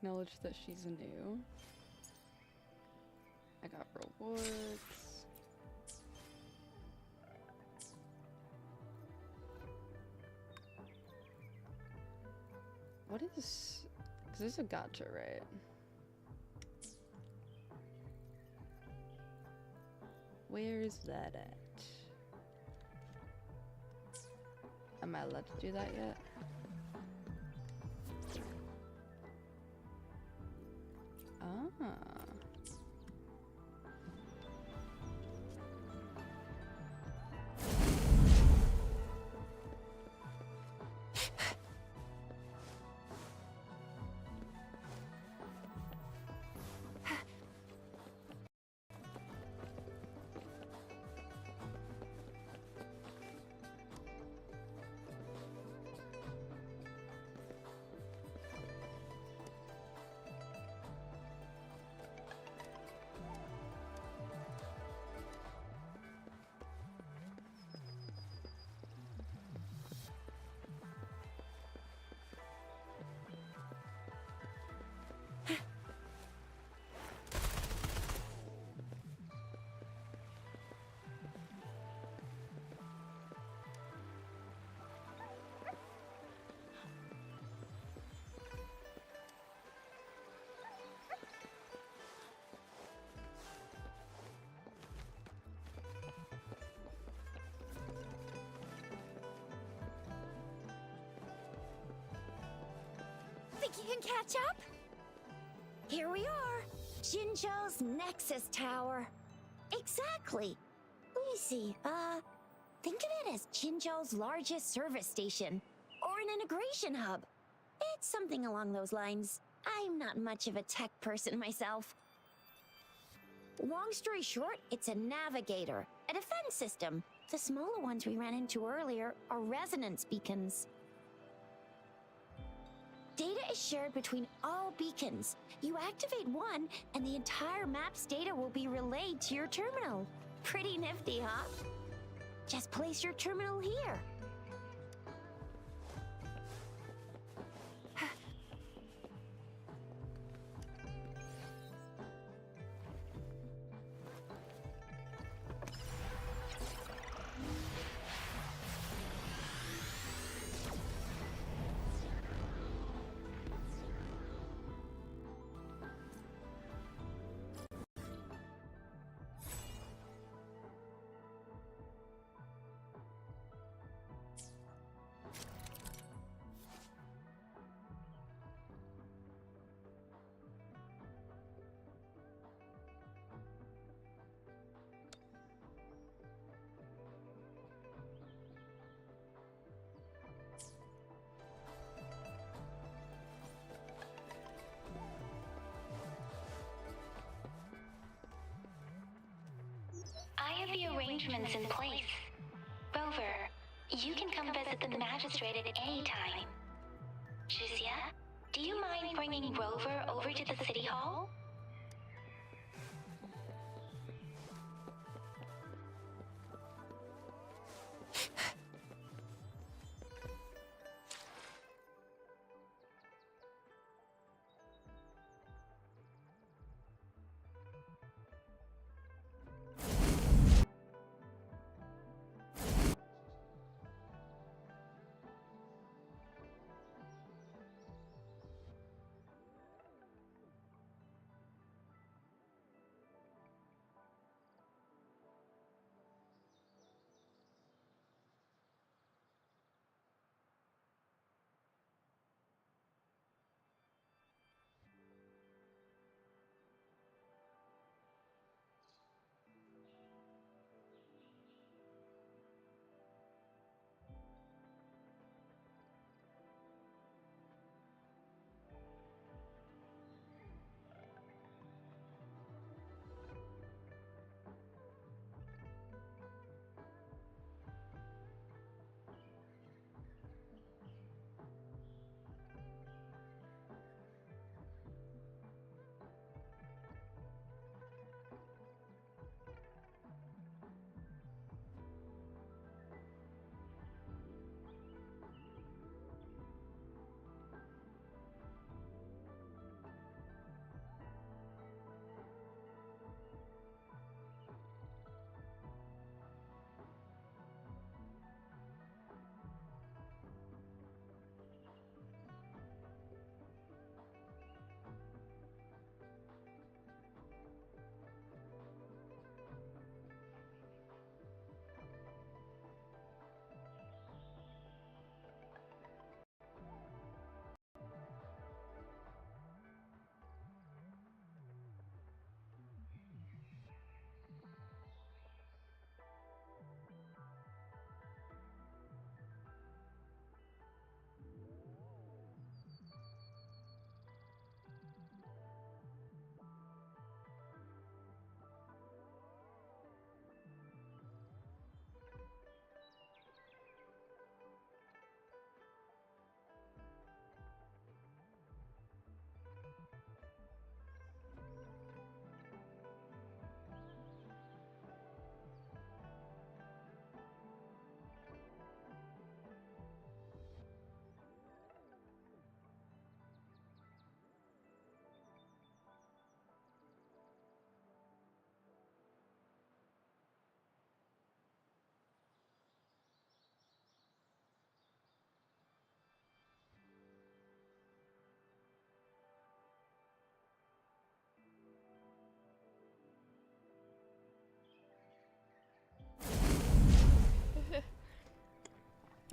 acknowledge that she's new. I got rewards. What is... Because there's a gotcha, right? Where's that at? Am I allowed to do that yet? Ah. Think you can catch up? Here we are, Jinzhou's Nexus Tower. Exactly. Let me see, think of it as Jinzhou's largest service station, or an integration hub. It's something along those lines. I'm not much of a tech person myself. Long story short, it's a navigator, a defense system. The smaller ones we ran into earlier are resonance beacons. Data is shared between all beacons. You activate one, and the entire map's data will be relayed to your terminal. Pretty nifty, huh? Just place your terminal here. I have the arrangements in place. Rover, you can come visit the magistrate at any time. Juzia, do you mind bringing Rover over to the city hall?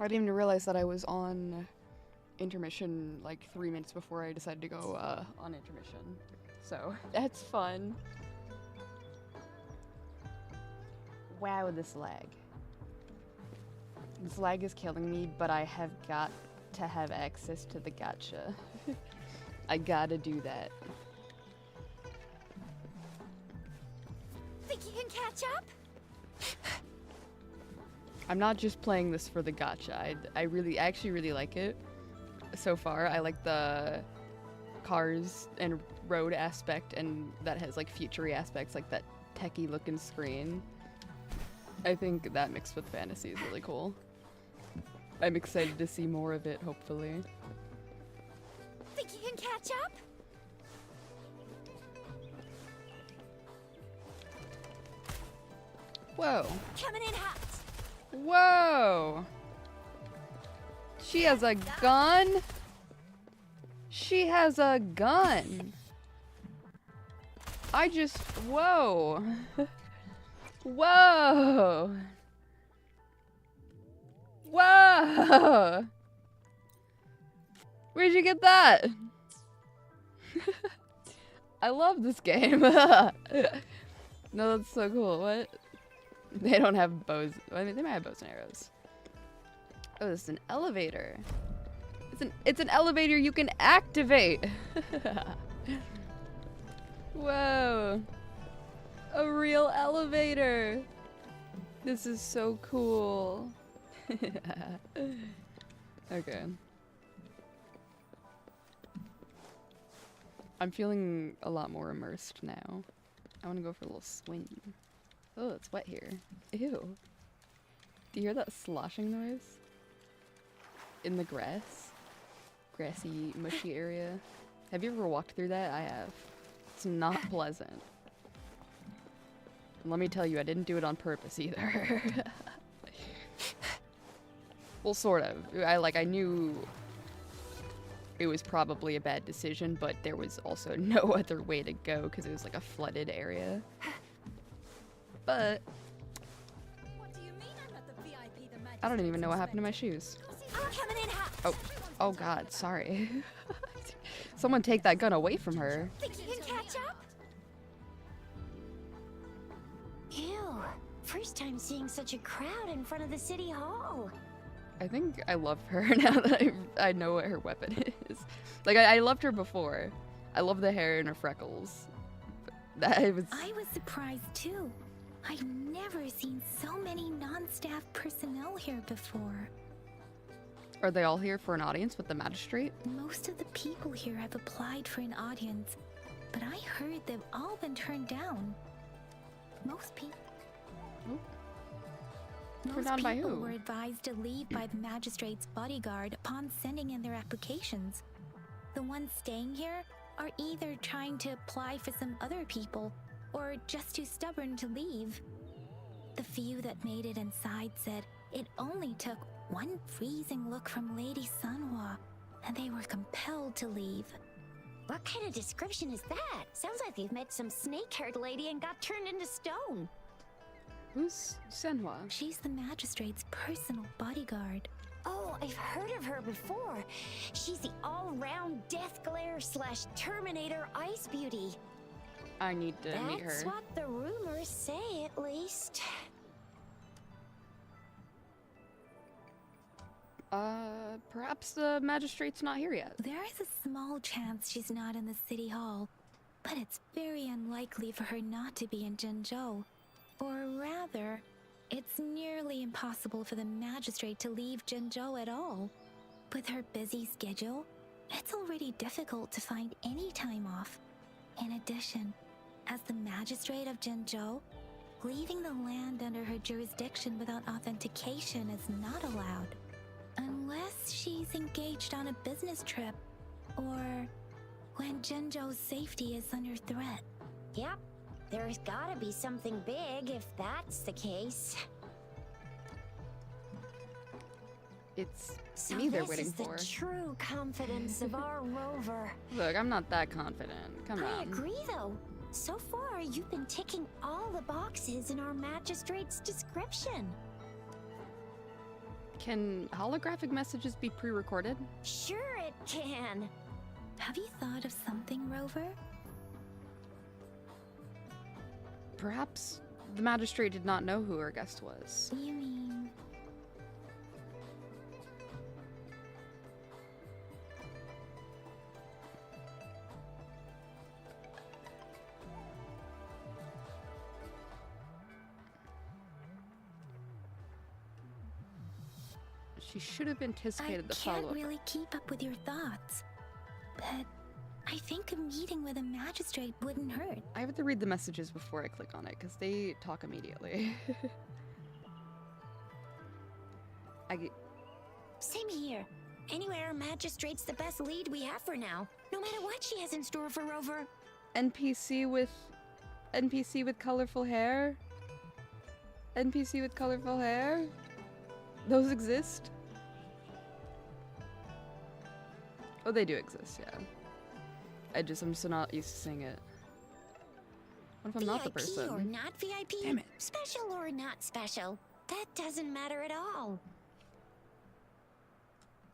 I didn't even realize that I was on intermission like 3 minutes before I decided to go on intermission. So that's fun. Wow, this lag. This lag is killing me, but I have got to have access to the gacha. I gotta do that. Think you can catch up? I'm not just playing this for the gacha. I actually really like it so far. I like the cars and road aspect, and that has like future-y aspects, like that techie looking screen. I think that mixed with fantasy is really cool. I'm excited to see more of it, hopefully. Think you can catch up? Whoa. Coming in hot. Whoa! She has a gun? She has a gun! Whoa! Whoa! Whoa! Where'd you get that? I love this game. No, that's so cool. What? They don't have bows. I mean, they might have bows and arrows. Oh, this is an elevator. It's an elevator you can activate. Whoa. A real elevator. This is so cool. Okay. I'm feeling a lot more immersed now. I want to go for a little swing. Oh, it's wet here. Ew. Do you hear that sloshing noise? In the grass? Grassy, mushy area. Have you ever walked through that? I have. It's not pleasant. And let me tell you, I didn't do it on purpose either. Well, sort of. I knew it was probably a bad decision, but there was also no other way to go because it was like a flooded area. But What do you mean I'm not the VIP the I don't even know what happened to my shoes. Coming in hot. Oh god, sorry. Someone take that gun away from her. Think you can catch up? Ew. First time seeing such a crowd in front of the city hall. I think I love her now that I know what her weapon is. Like, I loved her before. I love the hair and her freckles. I was surprised too. I've never seen so many non-staff personnel here before. Are they all here for an audience with the magistrate? Most of the people here have applied for an audience, but I heard they've all been turned down. Most people by who? were advised to leave by the magistrate's bodyguard upon sending in their applications. The ones staying here are either trying to apply for some other people or just too stubborn to leave. The few that made it inside said it only took one freezing look from Lady Sunhwa, and they were compelled to leave. What kind of description is that? Sounds like they've met some snake-haired lady and got turned into stone. Who's Senhwa? She's the magistrate's personal bodyguard. Oh, I've heard of her before. She's the all-round death glare / Terminator ice beauty. I need to meet her. That's what the rumors say, at least. Perhaps the magistrate's not here yet. There is a small chance she's not in the city hall, but it's very unlikely for her not to be in Jinzhou. Or rather, it's nearly impossible for the magistrate to leave Jinzhou at all. With her busy schedule, it's already difficult to find any time off. In addition, as the magistrate of Jinzhou, leaving the land under her jurisdiction without authentication is not allowed. Unless she's engaged on a business trip, or when Jinzhou's safety is under threat. Yep, there's gotta be something big if that's the case. It's So me they're this waiting is for. the true confidence of our rover. Look, I'm not that confident. Come I on. agree, though. So far, you've been ticking all the boxes in our magistrate's description. Can holographic messages be pre-recorded? Sure it can. Have you thought of something, Rover? Perhaps the magistrate did not know who her guest was. You mean... She should have anticipated the I can't follow-up. really keep up with your thoughts. But I think a meeting with a magistrate wouldn't hurt. I have to read the messages before I click on it, because they talk immediately. Same here. Anyway, our magistrate's the best lead we have for now. No matter what she has in store for Rover. NPC with colorful hair? NPC with colorful hair? Those exist? Oh, they do exist, yeah. I'm so not used to seeing it. What if I'm not the person? VIP or not VIP? Damn it. Special or not special? That doesn't matter at all.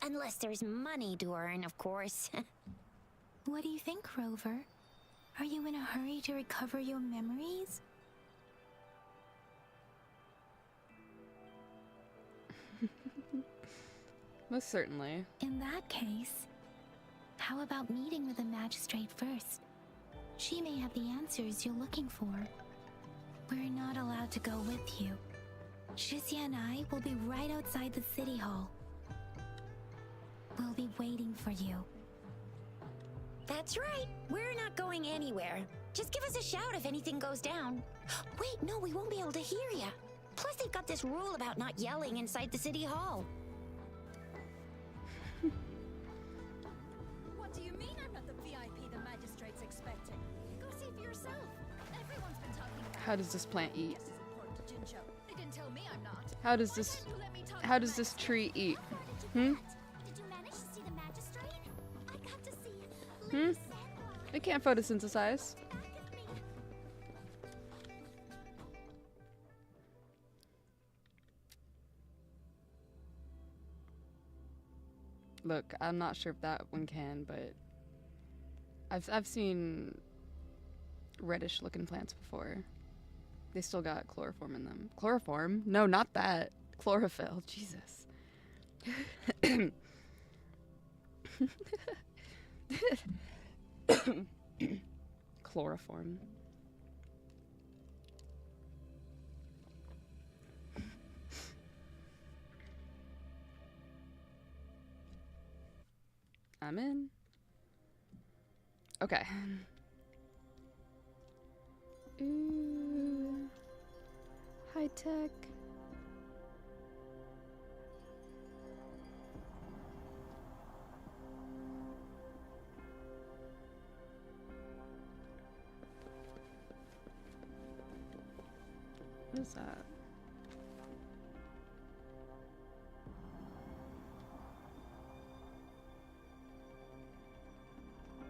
Unless there's money to earn, of course. What do you think, Rover? Are you in a hurry to recover your memories? Most certainly. In that case, how about meeting with the magistrate first? She may have the answers you're looking for. We're not allowed to go with you. Shizia and I will be right outside the city hall. We'll be waiting for you. That's right. We're not going anywhere. Just give us a shout if anything goes down. Wait, no, we won't be able to hear ya. Plus, they've got this rule about not yelling inside the city hall. What do you mean I'm not the VIP the magistrate's expecting? Go see for yourself. Everyone's been talking about How does this plant eat? This is important to Jinjo. They didn't tell me I'm not. How does Why this can't you let me talk how to does the this tree eat? magistrate? Did you manage to see the magistrate? I got to see Hmm? It can't photosynthesize. Look, I'm not sure if that one can, but I've seen reddish looking plants before. They still got chloroform in them. Chloroform? No, not that. Chlorophyll. Jesus. Chloroform. I'm in. Okay. Ooh. High tech. What is that?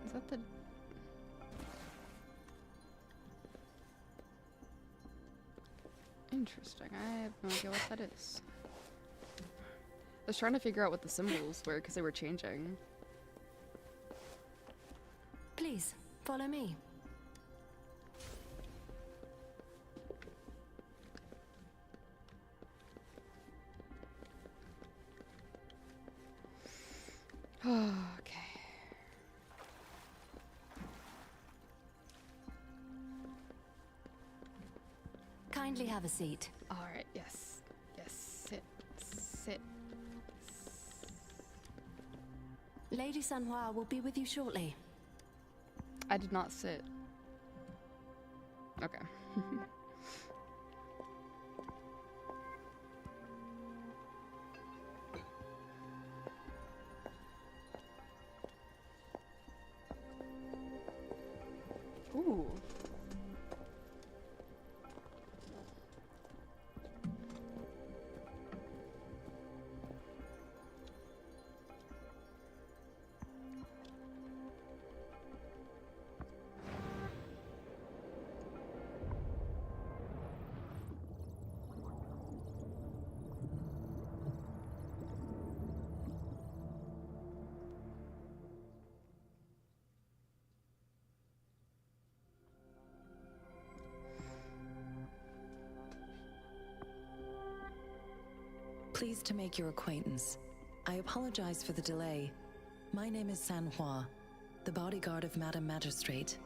Is that the... Interesting. I have no idea what that is. I was trying to figure out what the symbols were because they were changing. Please, follow me. Okay. Kindly have a seat. All right. Yes. Yes. Sit. Sit. Lady Sanhua will be with you shortly. I did not sit. Okay. Ooh. Pleased to make your acquaintance. I apologize for the delay. My name is Sanhua, the bodyguard of Madame Magistrate.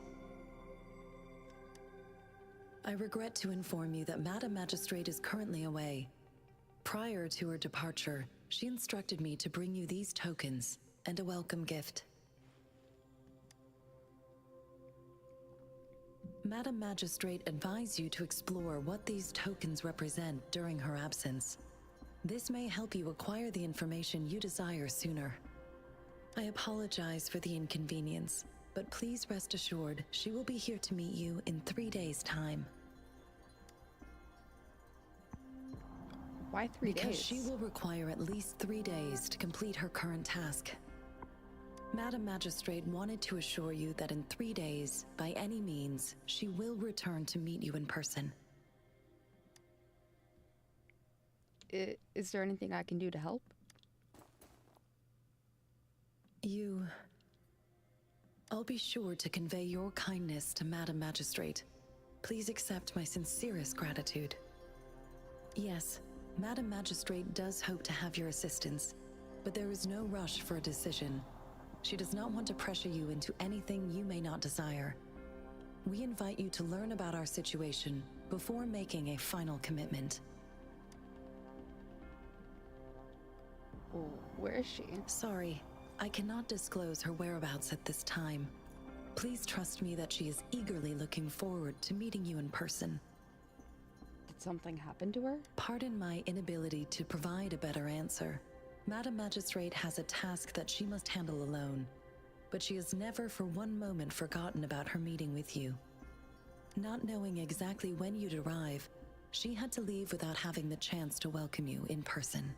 I regret to inform you that Madame Magistrate is currently away. Prior to her departure, she instructed me to bring you these tokens and a welcome gift. Madame Magistrate advised you to explore what these tokens represent during her absence. This may help you acquire the information you desire sooner. I apologize for the inconvenience, but please rest assured she will be here to meet you in 3 days' time. Why 3 days? Because she will require at least 3 days to complete her current task. Madame Magistrate wanted to assure you that in 3 days, by any means, she will return to meet you in person. Is there anything I can do to help? I'll be sure to convey your kindness to Madame Magistrate. Please accept my sincerest gratitude. Yes, Madame Magistrate does hope to have your assistance, but there is no rush for a decision. She does not want to pressure you into anything you may not desire. We invite you to learn about our situation before making a final commitment. Where is she? Sorry, I cannot disclose her whereabouts at this time. Please trust me that she is eagerly looking forward to meeting you in person. Did something happen to her? Pardon my inability to provide a better answer. Madame Magistrate has a task that she must handle alone, but she has never for one moment forgotten about her meeting with you. Not knowing exactly when you'd arrive, she had to leave without having the chance to welcome you in person.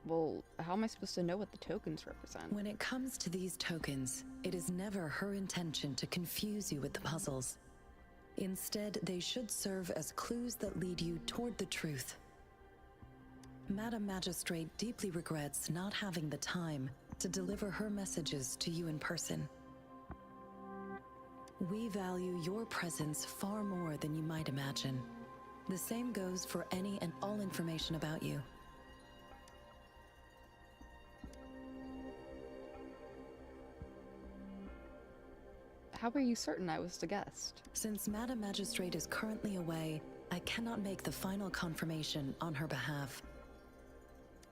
Well, how am I supposed to know what the tokens represent? When it comes to these tokens, it is never her intention to confuse you with the puzzles. Instead, they should serve as clues that lead you toward the truth. Madame Magistrate deeply regrets not having the time to deliver her messages to you in person. We value your presence far more than you might imagine. The same goes for any and all information about you. How are you certain I was the guest? Since Madame Magistrate is currently away, I cannot make the final confirmation on her behalf.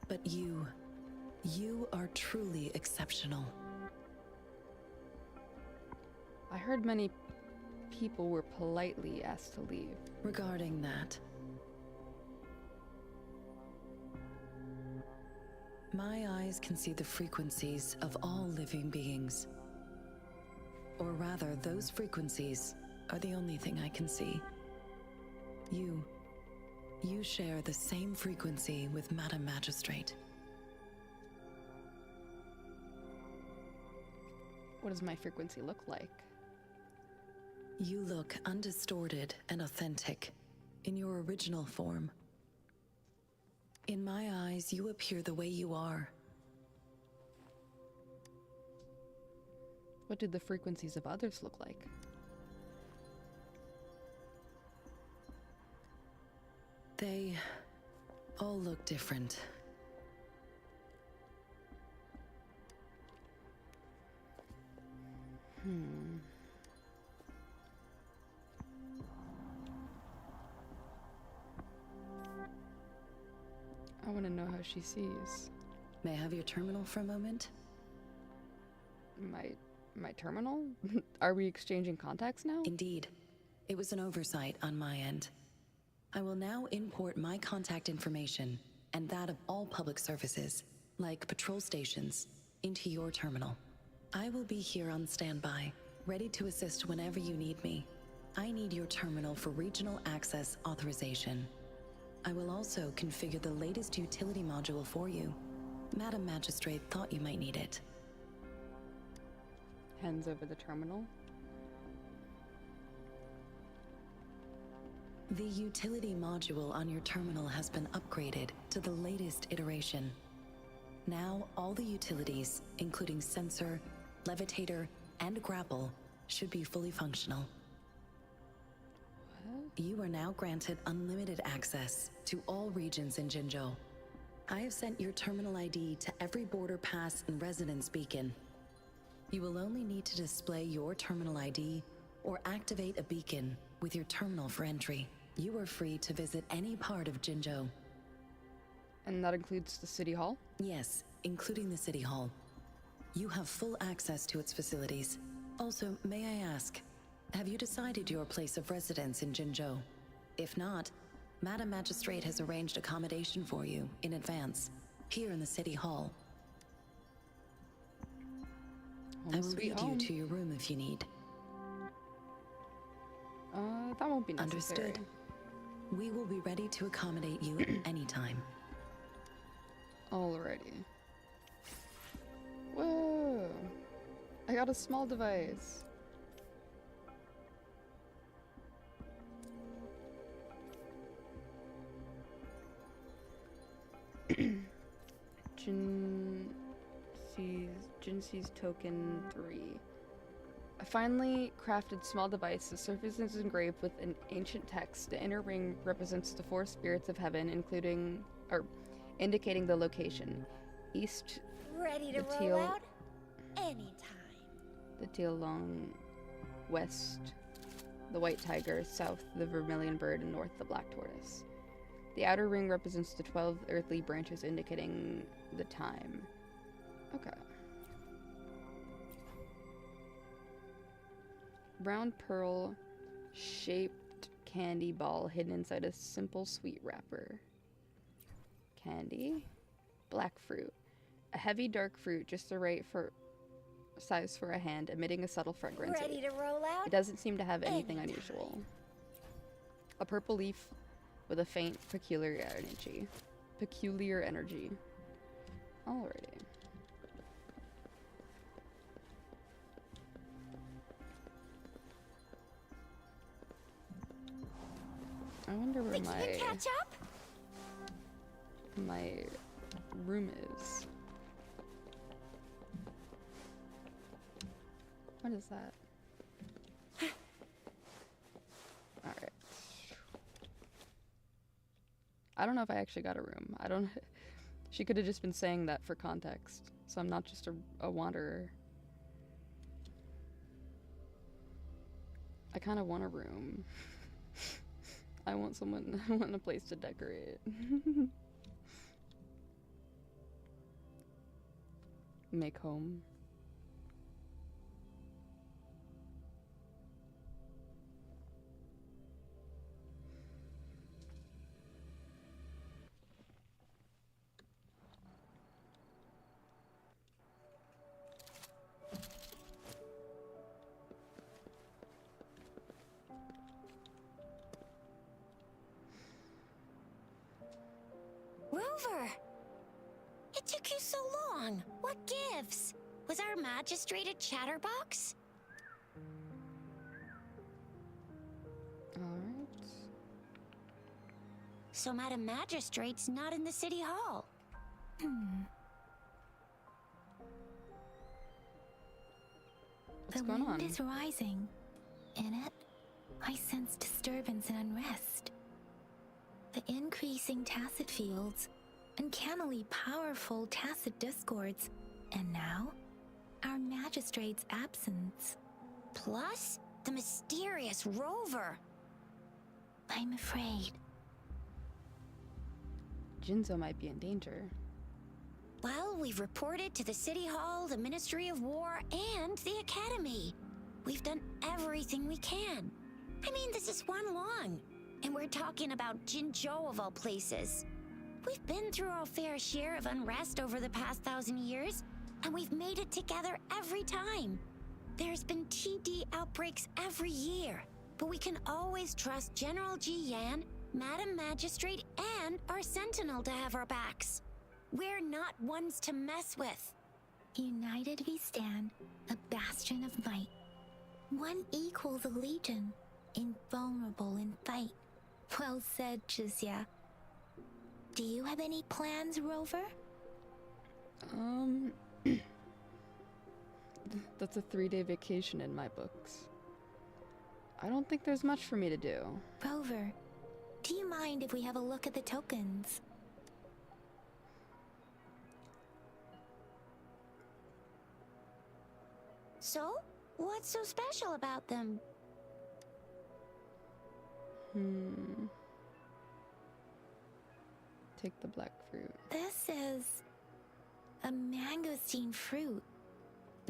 But you are truly exceptional. I heard many people were politely asked to leave. Regarding that, my eyes can see the frequencies of all living beings. Or rather, those frequencies are the only thing I can see. You share the same frequency with Madame Magistrate. What does my frequency look like? You look undistorted and authentic, in your original form. In my eyes, you appear the way you are. What did the frequencies of others look like? They all look different. I want to know how she sees. May I have your terminal for a moment? My terminal? Are we exchanging contacts now? Indeed. It was an oversight on my end. I will now import my contact information and that of all public services, like patrol stations, into your terminal. I will be here on standby, ready to assist whenever you need me. I need your terminal for regional access authorization. I will also configure the latest utility module for you. Madame Magistrate thought you might need it. Hands over the terminal. The utility module on your terminal has been upgraded to the latest iteration. Now, all the utilities, including sensor, levitator, and grapple, should be fully functional. What? you are now granted unlimited access to all regions in Jinzhou. I have sent your terminal ID to every border pass and residence beacon. You will only need to display your terminal ID or activate a beacon with your terminal for entry. You are free to visit any part of Jinzhou. And that includes the city hall? Yes, including the city hall. You have full access to its facilities. Also, may I ask, have you decided your place of residence in Jinzhou? If not, Madam Magistrate has arranged accommodation for you in advance, here in the city hall. I will lead you to your room if you need. That won't be necessary. Understood. We will be ready to accommodate you anytime. Alrighty. Whoa! I got a small device. Jinxi's token 3. I finally crafted small device. The surface is engraved with an ancient text. The inner ring represents the four spirits of heaven, indicating the location. East, Ready to the roll teal, out? Anytime. the teal long, west, the white tiger, south, the vermilion bird, and north, the black tortoise. The outer ring represents the 12 earthly branches, indicating the time. Okay. Round pearl shaped candy ball hidden inside a simple sweet wrapper. Candy. Black fruit. A heavy dark fruit just the right size for a hand, emitting a subtle fragrance. Ready to roll out? It doesn't seem to have anything Anytime. unusual. A purple leaf with a faint peculiar energy. Alrighty. I wonder where Think you can catch up? my room is. What is that? Alright. I don't know if I actually got a room. I don't... She could have just been saying that for context. So I'm not just a wanderer. I kind of want a room. I want a place to decorate. Make home. Rover! It took you so long. What gives? Was our magistrate a chatterbox? Alright. So Madam Magistrate's not in the city hall. What's The going wind on? is rising. In it, I sense disturbance and unrest. The increasing tacit fields, uncannily powerful tacit discords, and now, our magistrate's absence. Plus, the mysterious Rover. I'm afraid. Jinzo might be in danger. Well, we've reported to the City Hall, the Ministry of War, and the Academy. We've done everything we can. I mean, this is one long. And we're talking about Jinzhou of all places. We've been through our fair share of unrest over the past 1,000 years, and we've made it together every time. There's been TD outbreaks every year, but we can always trust General Ji Yan, Madam Magistrate, and our Sentinel to have our backs. We're not ones to mess with. United we stand, a bastion of might. One equals a legion, invulnerable in fight. Well said, Jizya. Do you have any plans, Rover? That's a 3-day vacation in my books. I don't think there's much for me to do. Rover, do you mind if we have a look at the tokens? So, what's so special about them? Take the black fruit. This is a mangosteen fruit.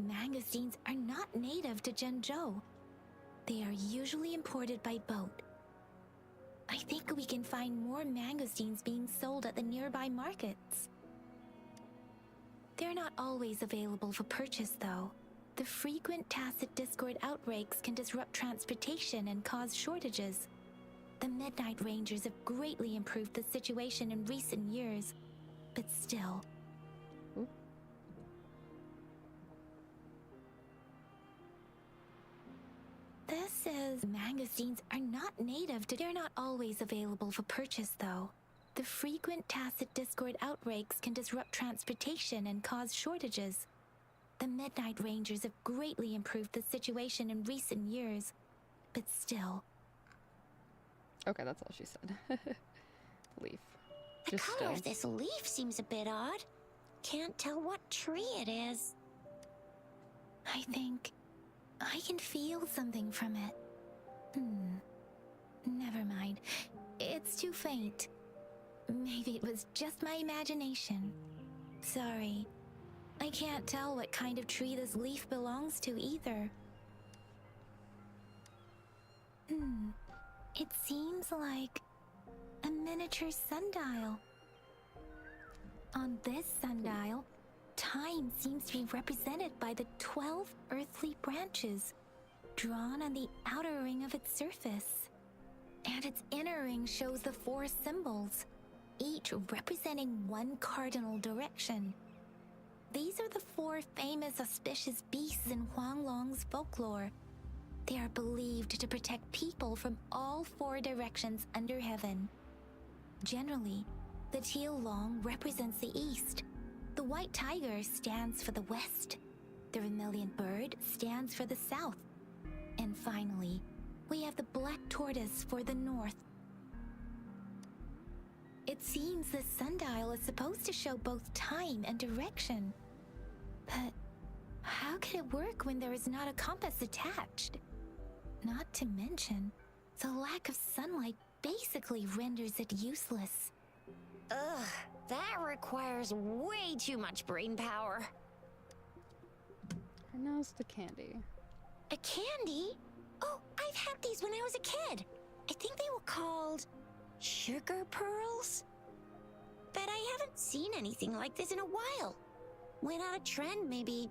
Mangosteens are not native to Zhengzhou. They are usually imported by boat. I think we can find more mangosteens being sold at the nearby markets. They're not always available for purchase, though. The frequent tacit discord outbreaks can disrupt transportation and cause shortages. The Midnight Rangers have greatly improved the situation in recent years, but still. This is... Mangosteens are not native to... They're not always available for purchase, though. The frequent tacit discord outbreaks can disrupt transportation and cause shortages. The Midnight Rangers have greatly improved the situation in recent years, but still. Okay, that's all she said. Leaf. The Just color still. of this leaf seems a bit odd. Can't tell what tree it is. I think I can feel something from it. Never mind. It's too faint. Maybe it was just my imagination. Sorry. I can't tell what kind of tree this leaf belongs to either. It seems like a miniature sundial. On this sundial, time seems to be represented by the 12 earthly branches drawn on the outer ring of its surface. And its inner ring shows the 4 symbols, each representing one cardinal direction. These are the 4 famous auspicious beasts in Huanglong's folklore. They are believed to protect people from all 4 directions under heaven. Generally, the teal long represents the east. The white tiger stands for the west. The vermilion bird stands for the south. And finally, we have the black tortoise for the north. It seems the sundial is supposed to show both time and direction. But how could it work when there is not a compass attached? Not to mention, the lack of sunlight basically renders it useless. Ugh, that requires way too much brain power. And now's the candy. A candy? Oh, I've had these when I was a kid. I think they were called sugar pearls. But I haven't seen anything like this in a while. Went out of trend, maybe.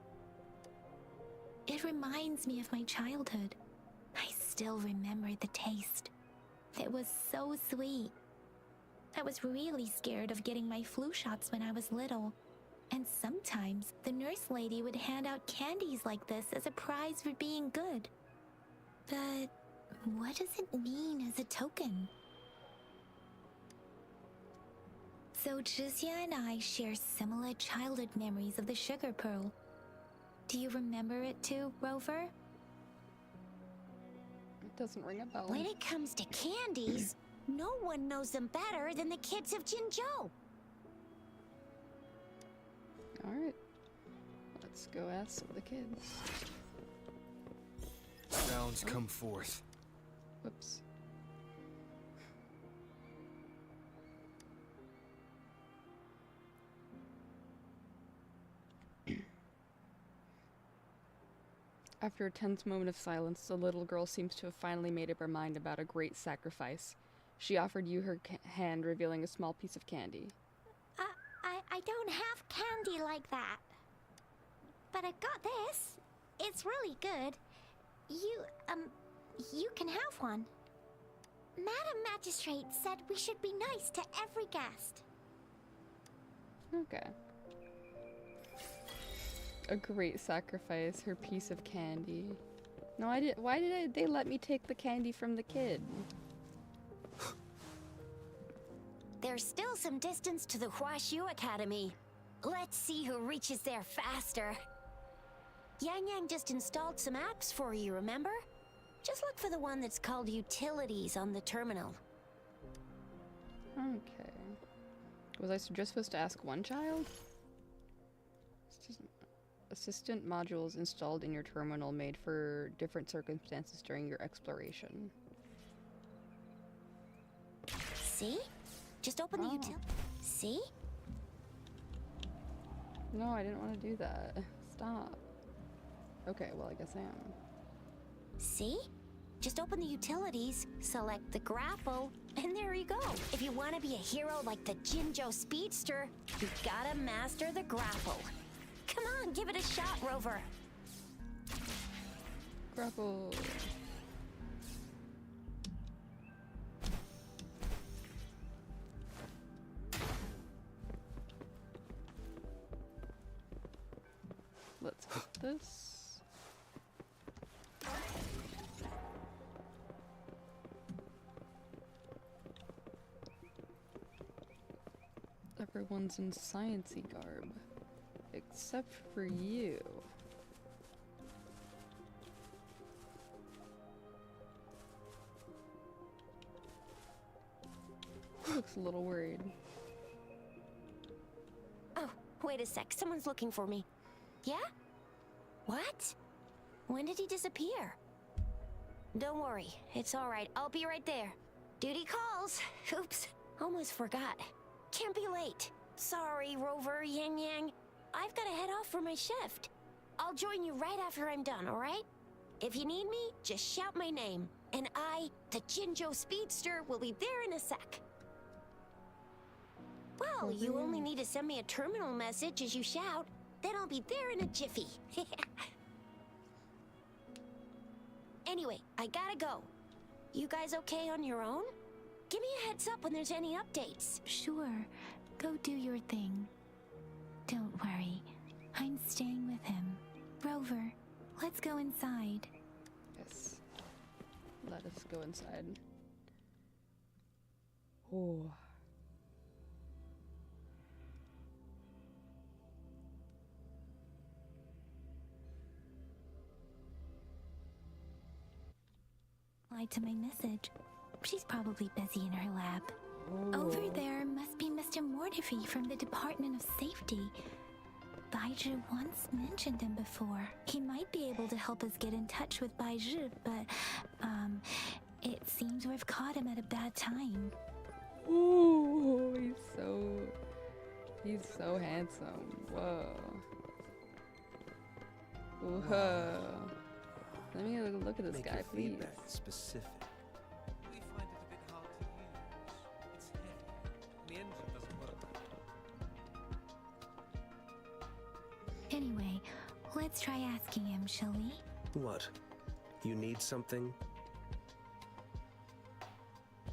It reminds me of my childhood. I still remember the taste. It was so sweet. I was really scared of getting my flu shots when I was little. And sometimes the nurse lady would hand out candies like this as a prize for being good. But what does it mean as a token? So Jizya and I share similar childhood memories of the sugar pearl. Do you remember it too, Rover? It doesn't ring a bell. When it comes to candies, no one knows them better than the kids of Jinzhou. Alright. Let's go ask some of the kids. Sounds come forth. Whoops. After a tense moment of silence, the little girl seems to have finally made up her mind about a great sacrifice. She offered you her hand, revealing a small piece of candy. I don't have candy like that. But I've got this. It's really good. You can have one. Madam Magistrate said we should be nice to every guest. Okay. A great sacrifice, her piece of candy. No, I did. Why did they let me take the candy from the kid? There's still some distance to the Huaxiu Academy. Let's see who reaches there faster. Yang Yang just installed some apps for you, remember? Just look for the one that's called Utilities on the terminal. Okay. Was I just supposed to ask one child? Assistant modules installed in your terminal made for different circumstances during your exploration. See? Just open the utility. See? No, I didn't want to do that. Stop. Okay, well, I guess I am. See? Just open the utilities, select the grapple, and there you go. If you want to be a hero like the Jinjo Speedster, you gotta master the grapple. Come on, give it a shot, Rover. Grapple. Let's hit this. Everyone's in science-y garb. Except for you. Looks a little worried. Oh, wait a sec. Someone's looking for me. Yeah? What? When did he disappear? Don't worry. It's all right. I'll be right there. Duty calls. Oops. Almost forgot. Can't be late. Sorry, Rover, Yang Yang. I've got to head off for my shift. I'll join you right after I'm done, all right? If you need me, just shout my name. And I, the Jinjo Speedster, will be there in a sec. Well, you only need to send me a terminal message as you shout. Then I'll be there in a jiffy. Anyway, I gotta go. You guys okay on your own? Give me a heads up when there's any updates. Sure. Go do your thing. Don't worry. I'm staying with him. Rover, let's go inside. Yes. Let us go inside. Oh. Replied to my message. She's probably busy in her lab. Over there must be Mr. Mortifi from the Department of Safety. Baizhi once mentioned him before. He might be able to help us get in touch with Baizhi, but, it seems we've caught him at a bad time. Ooh, he's so handsome. Whoa. Whoa. Let me look at this guy, please. Feedback specific. We find it a bit hard to use. It's heavy. The engine doesn't work. Anyway, let's try asking him, shall we? What? You need something?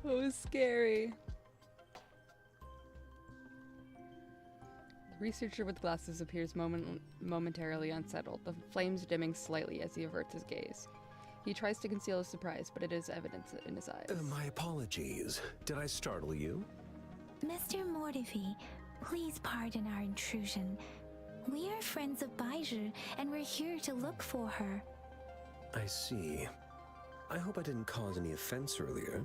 Oh, it's scary. The researcher with glasses appears momentarily unsettled, the flames dimming slightly as he averts his gaze. He tries to conceal his surprise, but it is evident in his eyes. My apologies. Did I startle you? Mr. Mortifi, please pardon our intrusion. We are friends of Baizhi, and we're here to look for her. I see. I hope I didn't cause any offense earlier.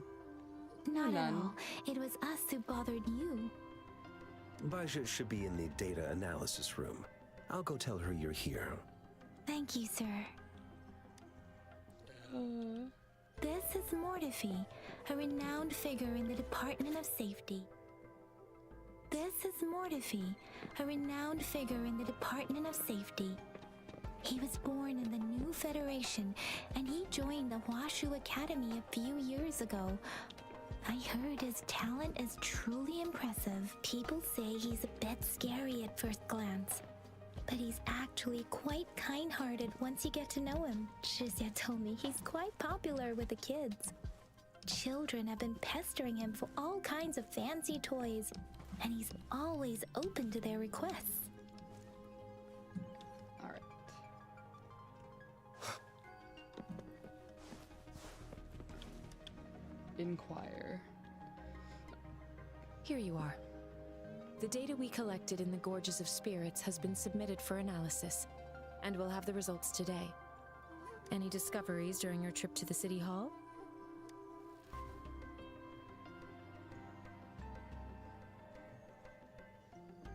Not at None. all. It was us who bothered you. Baizhi should be in the data analysis room. I'll go tell her you're here. Thank you, sir. This is Mortifi, a renowned figure in the Department of Safety. This is Mortifi, a renowned figure in the Department of Safety. He was born in the new Federation, and he joined the Washu Academy a few years ago. I heard his talent is truly impressive. People say he's a bit scary at first glance, but he's actually quite kind-hearted once you get to know him. Shizia told me he's quite popular with the kids. Children have been pestering him for all kinds of fancy toys, and he's always open to their requests. Alright. Inquire. Here you are. The data we collected in the Gorges of Spirits has been submitted for analysis, and we'll have the results today. Any discoveries during your trip to the City Hall?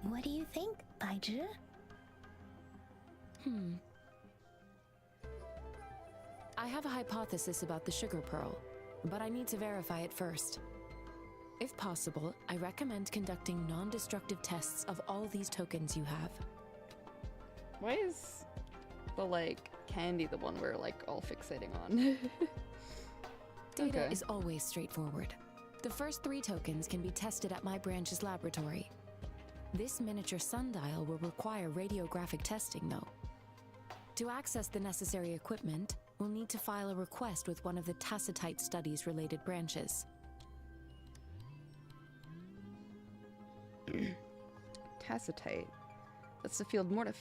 What do you think, Baizhi? I have a hypothesis about the sugar pearl, but I need to verify it first. If possible, I recommend conducting non-destructive tests of all these tokens you have. Why is the, like, candy the one we're, like, all fixating on? Data Okay. is always straightforward. The first 3 tokens can be tested at my branch's laboratory. This miniature sundial will require radiographic testing, though. To access the necessary equipment, we'll need to file a request with one of the Tacitite studies-related branches. Tacitite. That's the field Mortifi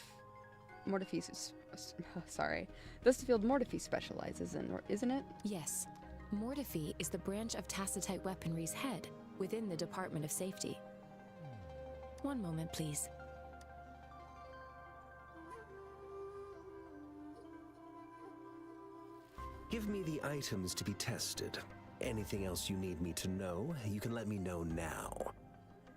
sorry. That's the field Mortifi specializes in, isn't it? Yes, Mortifi is the branch of Tacitite weaponry's head within the Department of Safety. One moment, please. Give me the items to be tested. Anything else you need me to know, you can let me know now.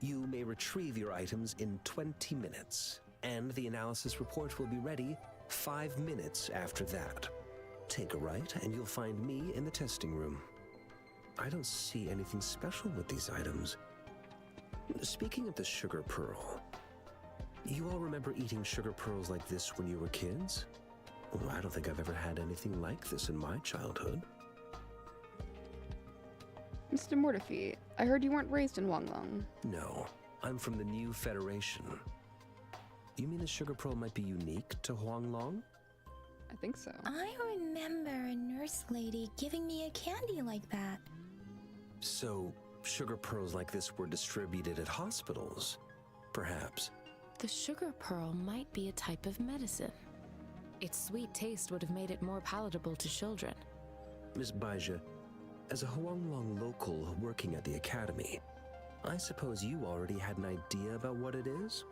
You may retrieve your items in 20 minutes, and the analysis report will be ready 5 minutes after that. Take a right, and you'll find me in the testing room. I don't see anything special with these items. Speaking of the sugar pearl, you all remember eating sugar pearls like this when you were kids? Well, I don't think I've ever had anything like this in my childhood. Mr. Mortifi, I heard you weren't raised in Wanglong. No, I'm from the New Federation. You mean the sugar pearl might be unique to Huanglong? I think so. I remember a nurse lady giving me a candy like that. So, sugar pearls like this were distributed at hospitals, perhaps. The sugar pearl might be a type of medicine. Its sweet taste would have made it more palatable to children. Miss Baizhi, as a Huanglong local working at the academy, I suppose you already had an idea about what it is?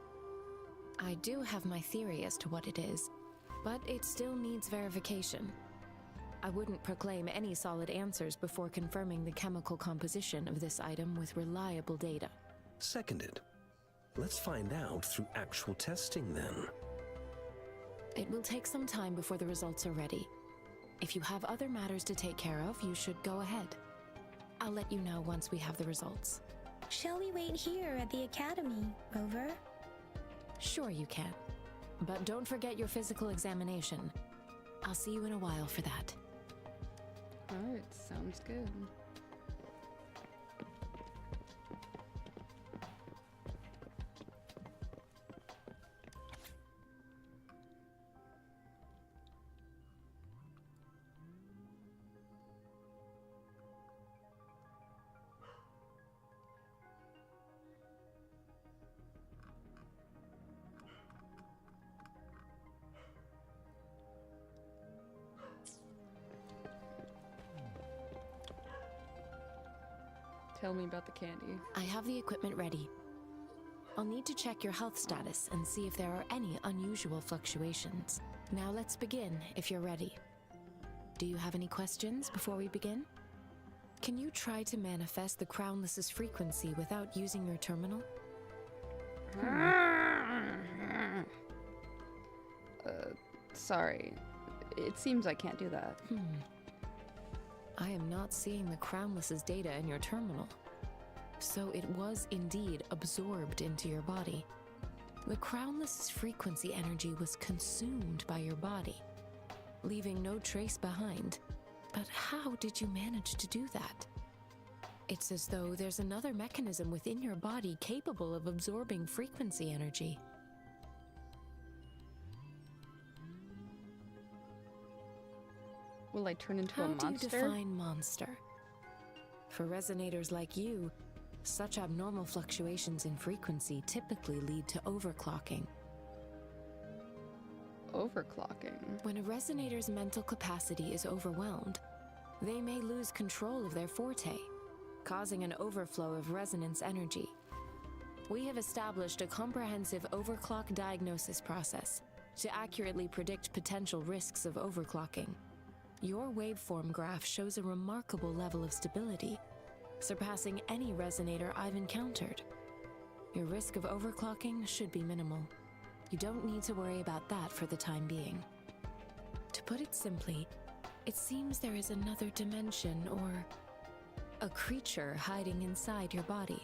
I do have my theory as to what it is, but it still needs verification. I wouldn't proclaim any solid answers before confirming the chemical composition of this item with reliable data. Seconded. Let's find out through actual testing then. It will take some time before the results are ready. If you have other matters to take care of, you should go ahead. I'll let you know once we have the results. Shall we wait here at the academy, Rover? Sure you can. But don't forget your physical examination. I'll see you in a while for that. Alright, sounds good. Tell me about the candy. I have the equipment ready. I'll need to check your health status and see if there are any unusual fluctuations. Now let's begin, if you're ready. Do you have any questions before we begin? Can you try to manifest the Crownless's frequency without using your terminal? Sorry. It seems I can't do that. I am not seeing the Crownless's data in your terminal. So it was indeed absorbed into your body. The Crownless's frequency energy was consumed by your body, leaving no trace behind. But how did you manage to do that? It's as though there's another mechanism within your body capable of absorbing frequency energy. Will I turn into How a monster? do you define monster? For resonators like you, such abnormal fluctuations in frequency typically lead to overclocking. Overclocking? When a resonator's mental capacity is overwhelmed, they may lose control of their forte, causing an overflow of resonance energy. We have established a comprehensive overclock diagnosis process to accurately predict potential risks of overclocking. Your waveform graph shows a remarkable level of stability, surpassing any resonator I've encountered. Your risk of overclocking should be minimal. You don't need to worry about that for the time being. To put it simply, it seems there is another dimension or a creature hiding inside your body.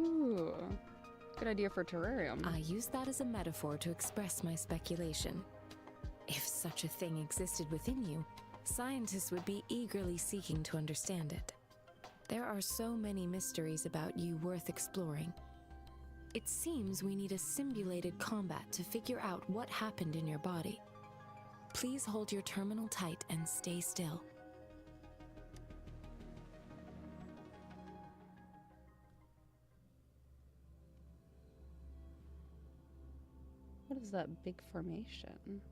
Ooh, good idea for terrarium. I use that as a metaphor to express my speculation. If such a thing existed within you, scientists would be eagerly seeking to understand it. There are so many mysteries about you worth exploring. It seems we need a simulated combat to figure out what happened in your body. Please hold your terminal tight and stay still. What is that big formation?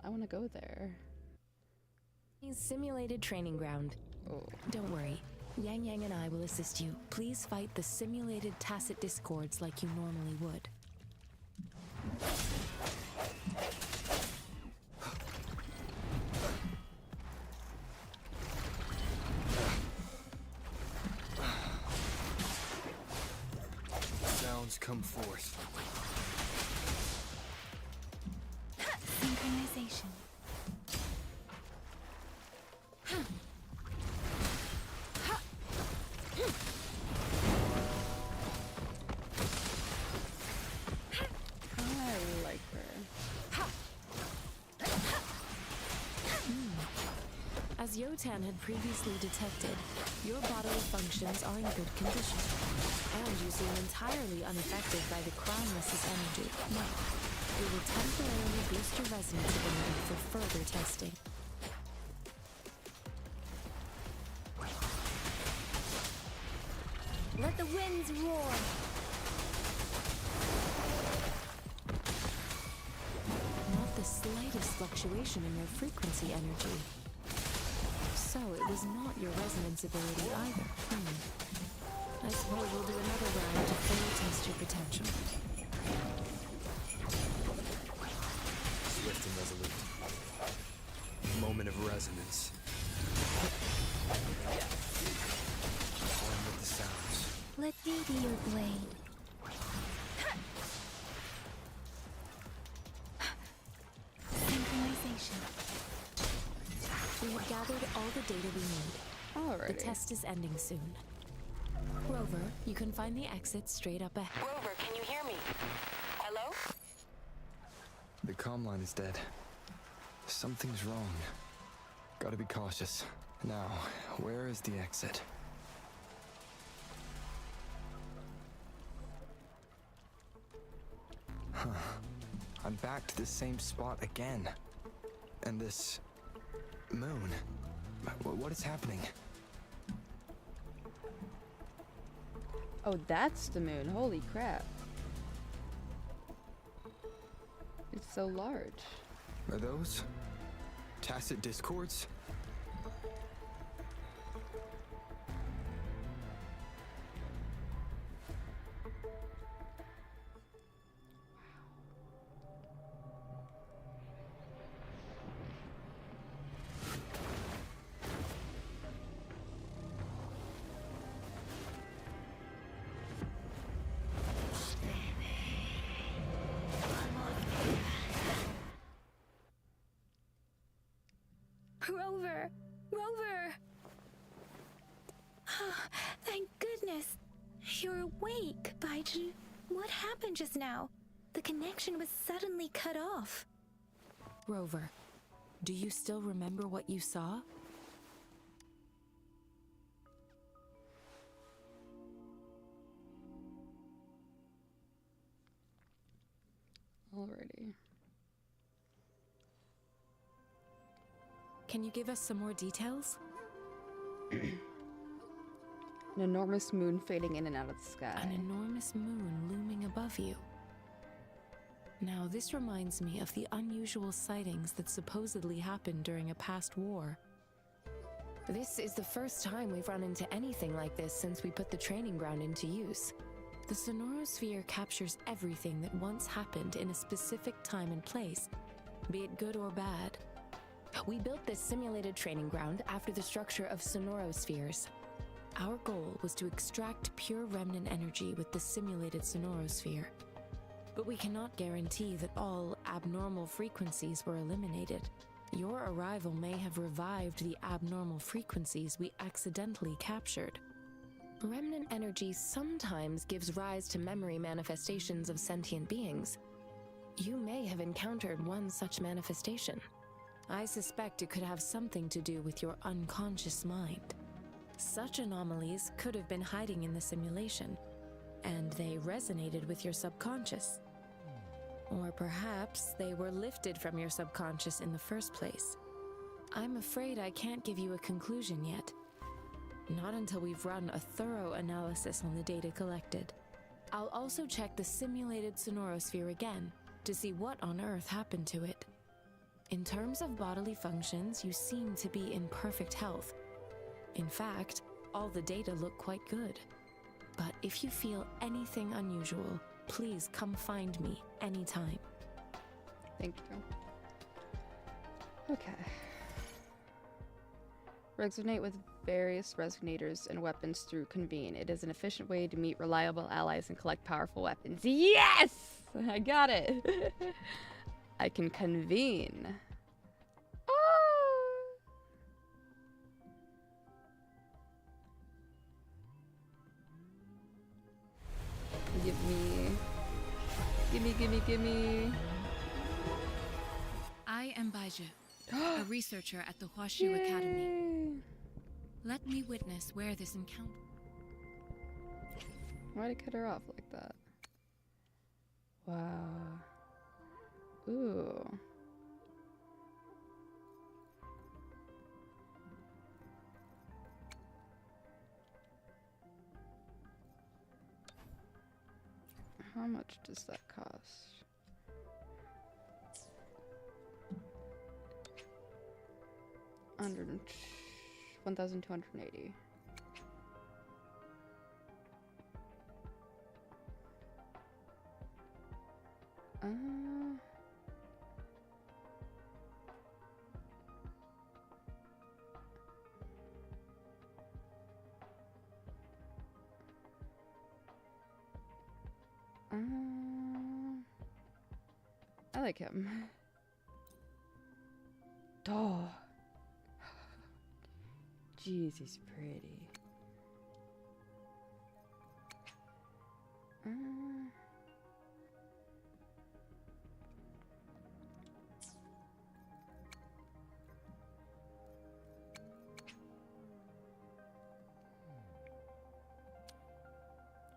I want to go there. Simulated training ground. Oh. Don't worry. Yang Yang and I will assist you. Please fight the simulated tacit discords like you normally would. Sounds come forth. Synchronization. I like her. As Yotan had previously detected, your bodily functions are in good condition, and you seem entirely unaffected by the Crownless's energy. Now, we will temporarily boost your resonance ability for further testing. Let the winds roar. Not the slightest fluctuation in your frequency energy. So it was not your resonance ability either. I suppose we'll do another round to fully test your potential. Swift and resolute. Moment of resonance. One with the sounds. Let me be your blade. Synchronization. We have gathered all the data we need. Alrighty. The test is ending soon. Rover, you can find the exit straight up ahead. Rover, can you hear me? Hello? The comm line is dead. Something's wrong. Gotta be cautious. Now, where is the exit? Huh. I'm back to the same spot again. And this moon. What is happening? Oh, that's the moon. Holy crap. It's so large. Are those tacit discords? Rover! Rover! Thank goodness. You're awake, Baiju. What happened just now? The connection was suddenly cut off. Rover, do you still remember what you saw? Alrighty. Can you give us some more details? An enormous moon fading in and out of the sky. An enormous moon looming above you. Now, this reminds me of the unusual sightings that supposedly happened during a past war. This is the first time we've run into anything like this since we put the training ground into use. The sonorosphere captures everything that once happened in a specific time and place, be it good or bad. We built this simulated training ground after the structure of sonorospheres. Our goal was to extract pure remnant energy with the simulated sonorosphere. But we cannot guarantee that all abnormal frequencies were eliminated. Your arrival may have revived the abnormal frequencies we accidentally captured. Remnant energy sometimes gives rise to memory manifestations of sentient beings. You may have encountered one such manifestation. I suspect it could have something to do with your unconscious mind. Such anomalies could have been hiding in the simulation, and they resonated with your subconscious. Or perhaps they were lifted from your subconscious in the first place. I'm afraid I can't give you a conclusion yet. Not until we've run a thorough analysis on the data collected. I'll also check the simulated sonorosphere again to see what on earth happened to it. In terms of bodily functions, you seem to be in perfect health. In fact, all the data look quite good. But if you feel anything unusual, please come find me anytime. Thank you. Okay. Resonate with various resonators and weapons through convene. It is an efficient way to meet reliable allies and collect powerful weapons. Yes! I got it. I can convene. Oh! Gimme. I am Baiju, a researcher at the Huashu Academy. Let me witness where this encounter... Why'd it cut her off like that? Wow. Ooh. How much does that cost? $1,280. I like him. Oh. Jeez, he's pretty.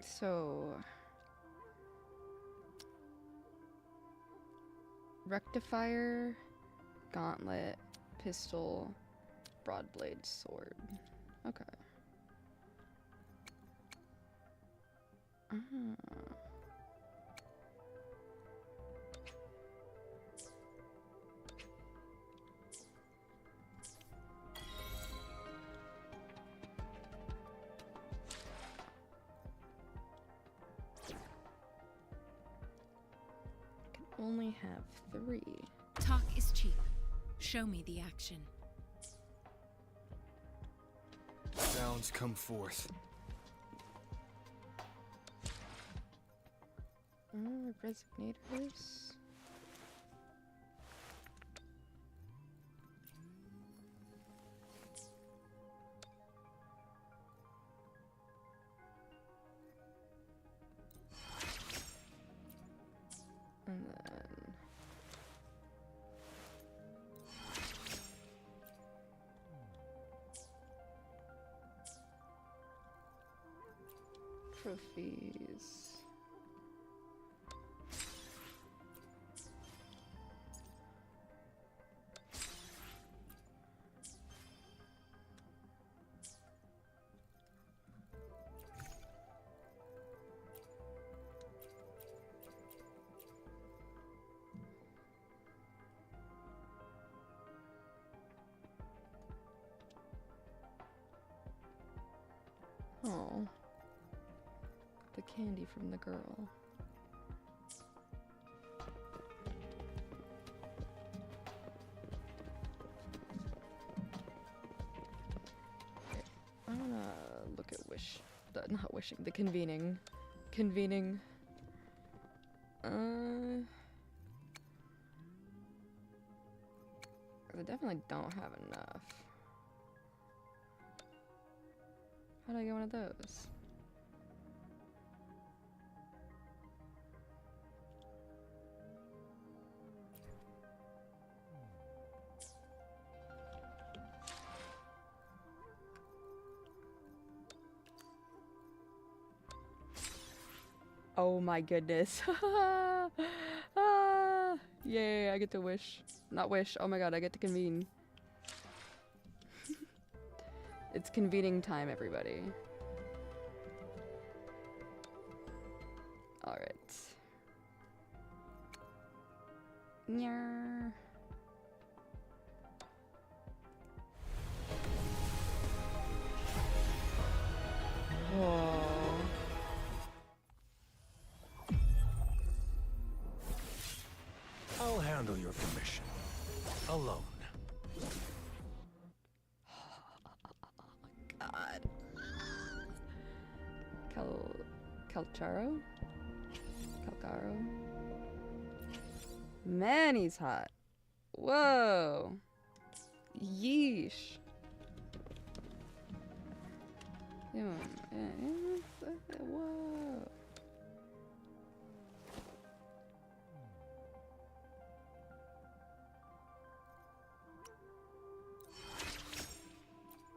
So... Rectifier, gauntlet, pistol, broadblade, sword. Okay. Only have 3. Talk is cheap. Show me the action. Sounds come forth. Resignators. And then trophies. Oh, the candy from the girl. not wishing, the convening. Convening. I definitely don't have enough. How do I get one of those? Oh my goodness. Ah, yay, I get to wish. Not wish. Oh my god, I get to convene. It's convening time, everybody. Alright. Nyar. Whoa. I'll handle your commission. Alone. God. Calcaro? Calcaro? Man, he's hot. Whoa. Yeesh. Whoa.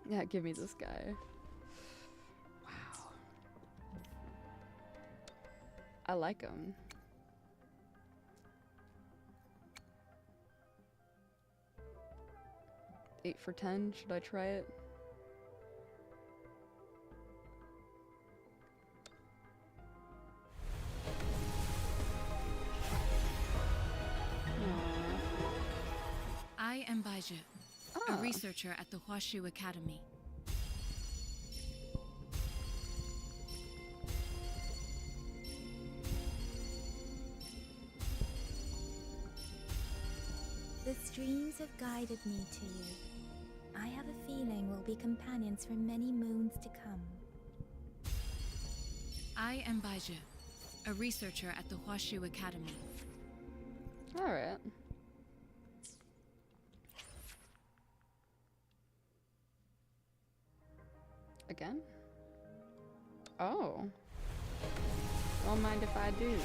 Yeah, give me this guy. Wow. I like him. $8 for 10. Should I try it? I am Baija, a researcher at the Huashu Academy. The streams have guided me to you. I have a feeling we'll be companions for many moons to come. I am Baija, a researcher at the Huashu Academy. Alright. Again? Oh. Don't mind if I do.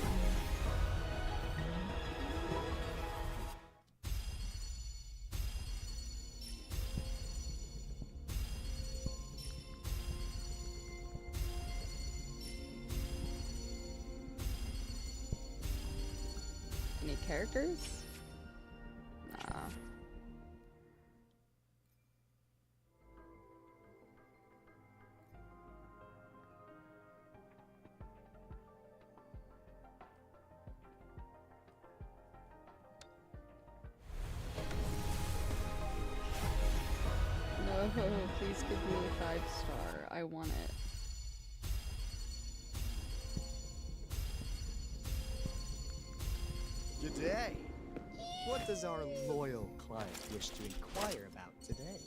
Any characters? Nah. No, please give me a 5-star. I want it. G'day. What does our loyal client wish to inquire about today?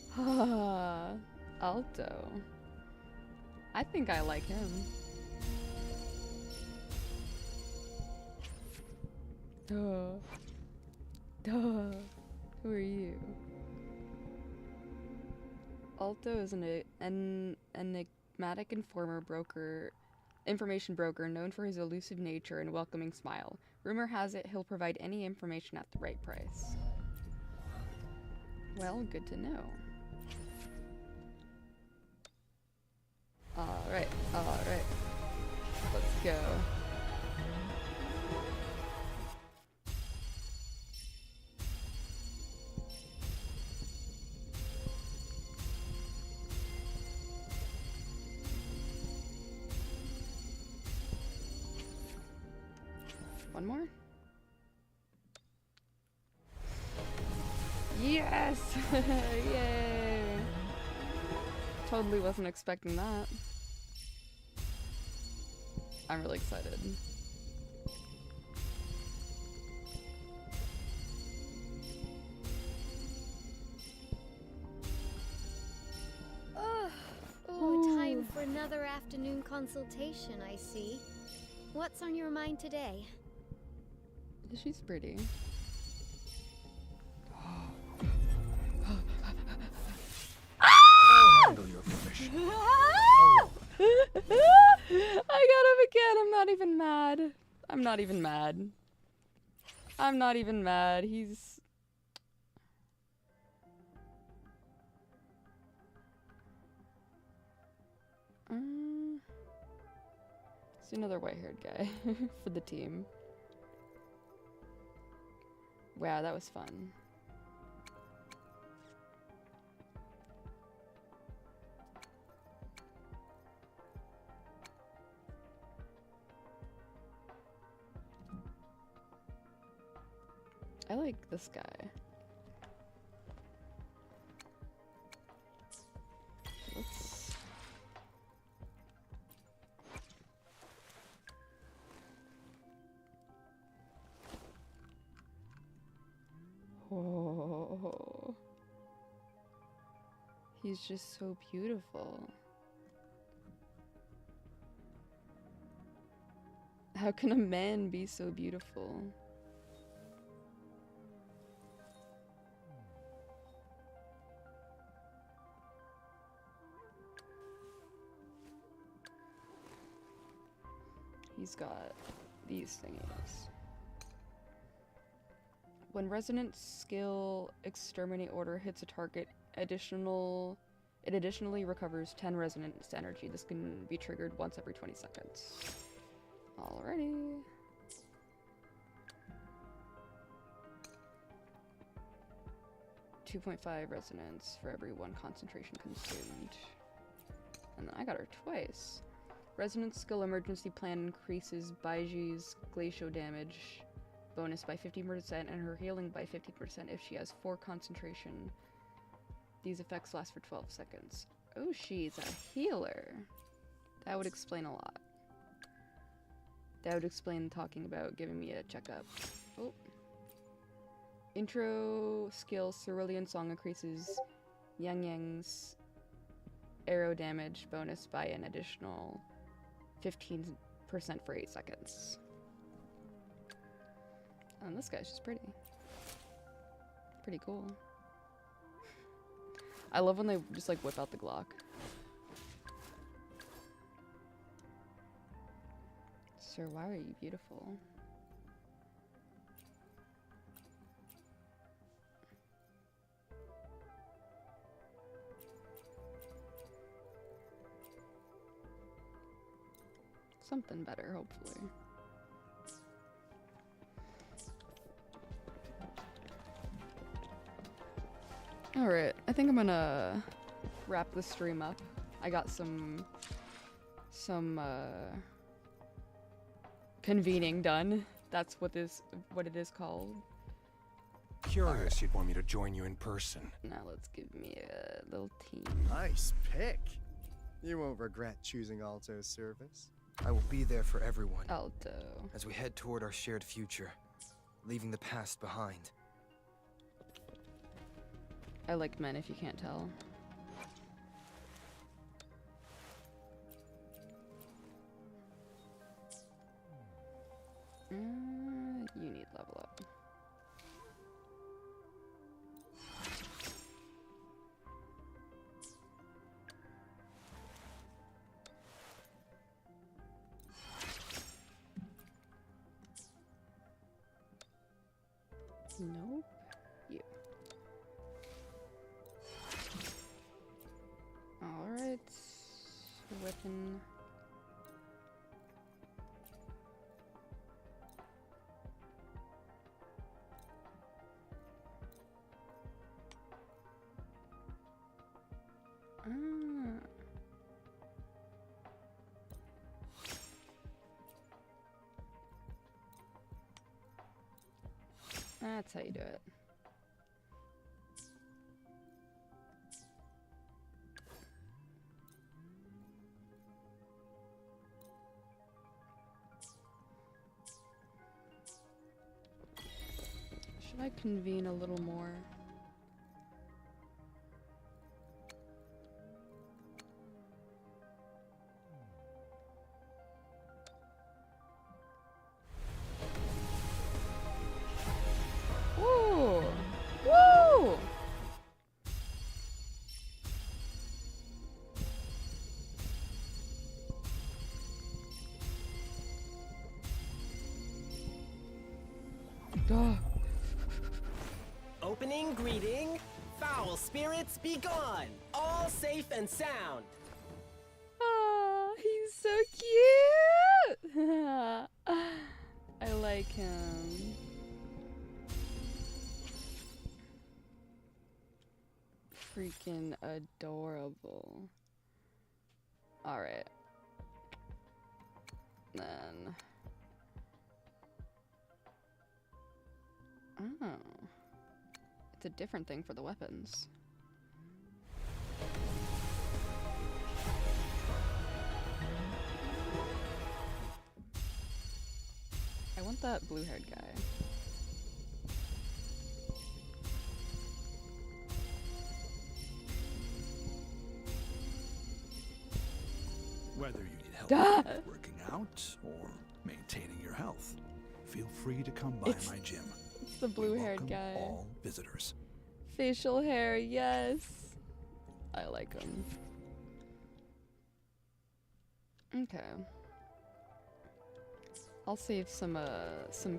Alto. I think I like him. Duh. Duh. Who are you? Alto is an enigmatic information broker known for his elusive nature and welcoming smile. Rumor has it he'll provide any information at the right price. Well, good to know. Alright, alright. Let's go. One more? Yes! Yay! Totally wasn't expecting that. I'm really excited. Oh, time for another afternoon consultation, I see. What's on your mind today? She's pretty. I'll handle your permission. I got him again. I'm not even mad. I'm not even mad. I'm not even mad. He's... It's another white-haired guy for the team. Wow, that was fun. I like this guy. Let's... Oh. He's just so beautiful. How can a man be so beautiful? He's got these thingies. When resonant skill exterminate order hits a target, it additionally recovers 10 resonance energy. This can be triggered once every 20 seconds. Alrighty. .5 resonance for every 1 concentration consumed. And then I got her twice. Resonance skill emergency plan increases Baiji's glacial damage bonus by 50% and her healing by 50% if she has 4 concentration. These effects last for 12 seconds. Oh, she's a healer. That would explain a lot. That would explain talking about giving me a checkup. Oh. Intro skill Cerulean Song increases Yang Yang's arrow damage bonus by an additional 15% for 8 seconds. And this guy's just pretty. Pretty cool. I love when they just like whip out the Glock. Sir, why are you beautiful? Something better, hopefully. Alright, I think I'm gonna wrap the stream up. I got some convening done. That's what it is called. Curious you'd want me to join you in person. Now let's give me a little team. Nice pick. You won't regret choosing Alto's service. I will be there for everyone. Alto. As we head toward our shared future, leaving the past behind. I like men, if you can't tell. You need level up. Nope. You. Alright. Weapon. That's how you do it. Should I convene a little more? Opening greeting. Foul spirits be gone. All safe and sound. Oh, he's so cute. I like him. Freaking adorable. Alright. Then. Oh. It's a different thing for the weapons. I want that blue-haired guy. Whether you need help with working out or maintaining your health, feel free to come by my gym. It's the blue-haired guy. All visitors. Facial hair, yes. I like him. Okay. I'll save some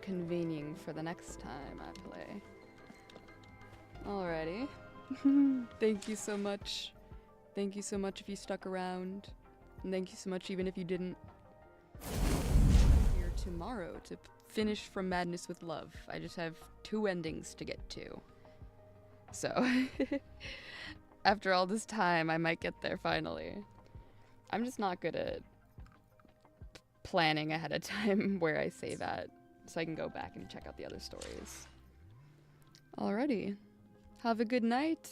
convening for the next time I play. Alrighty. Thank you so much. Thank you so much if you stuck around. And thank you so much even if you didn't. Here tomorrow to finish From Madness with Love. I just have 2 endings to get to. So, after all this time, I might get there finally. I'm just not good at planning ahead of time where I save at, so I can go back and check out the other stories. Alrighty. Have a good night.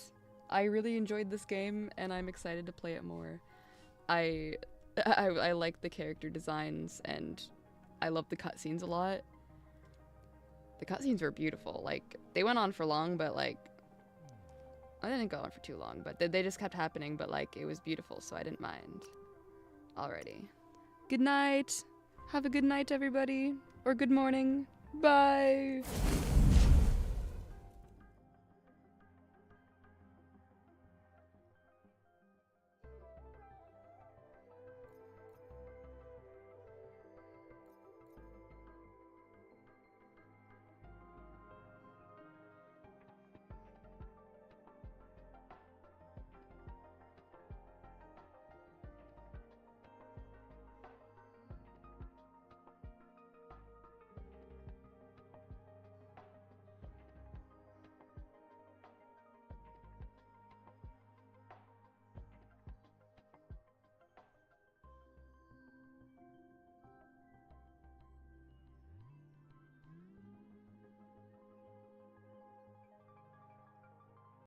I really enjoyed this game, and I'm excited to play it more. I like the character designs, and I love the cutscenes a lot. The cutscenes were beautiful. Like, they went on for long, but like, I didn't go on for too long, but they just kept happening, but like, it was beautiful, so I didn't mind. Alrighty. Good night. Have a good night, everybody. Or good morning. Bye.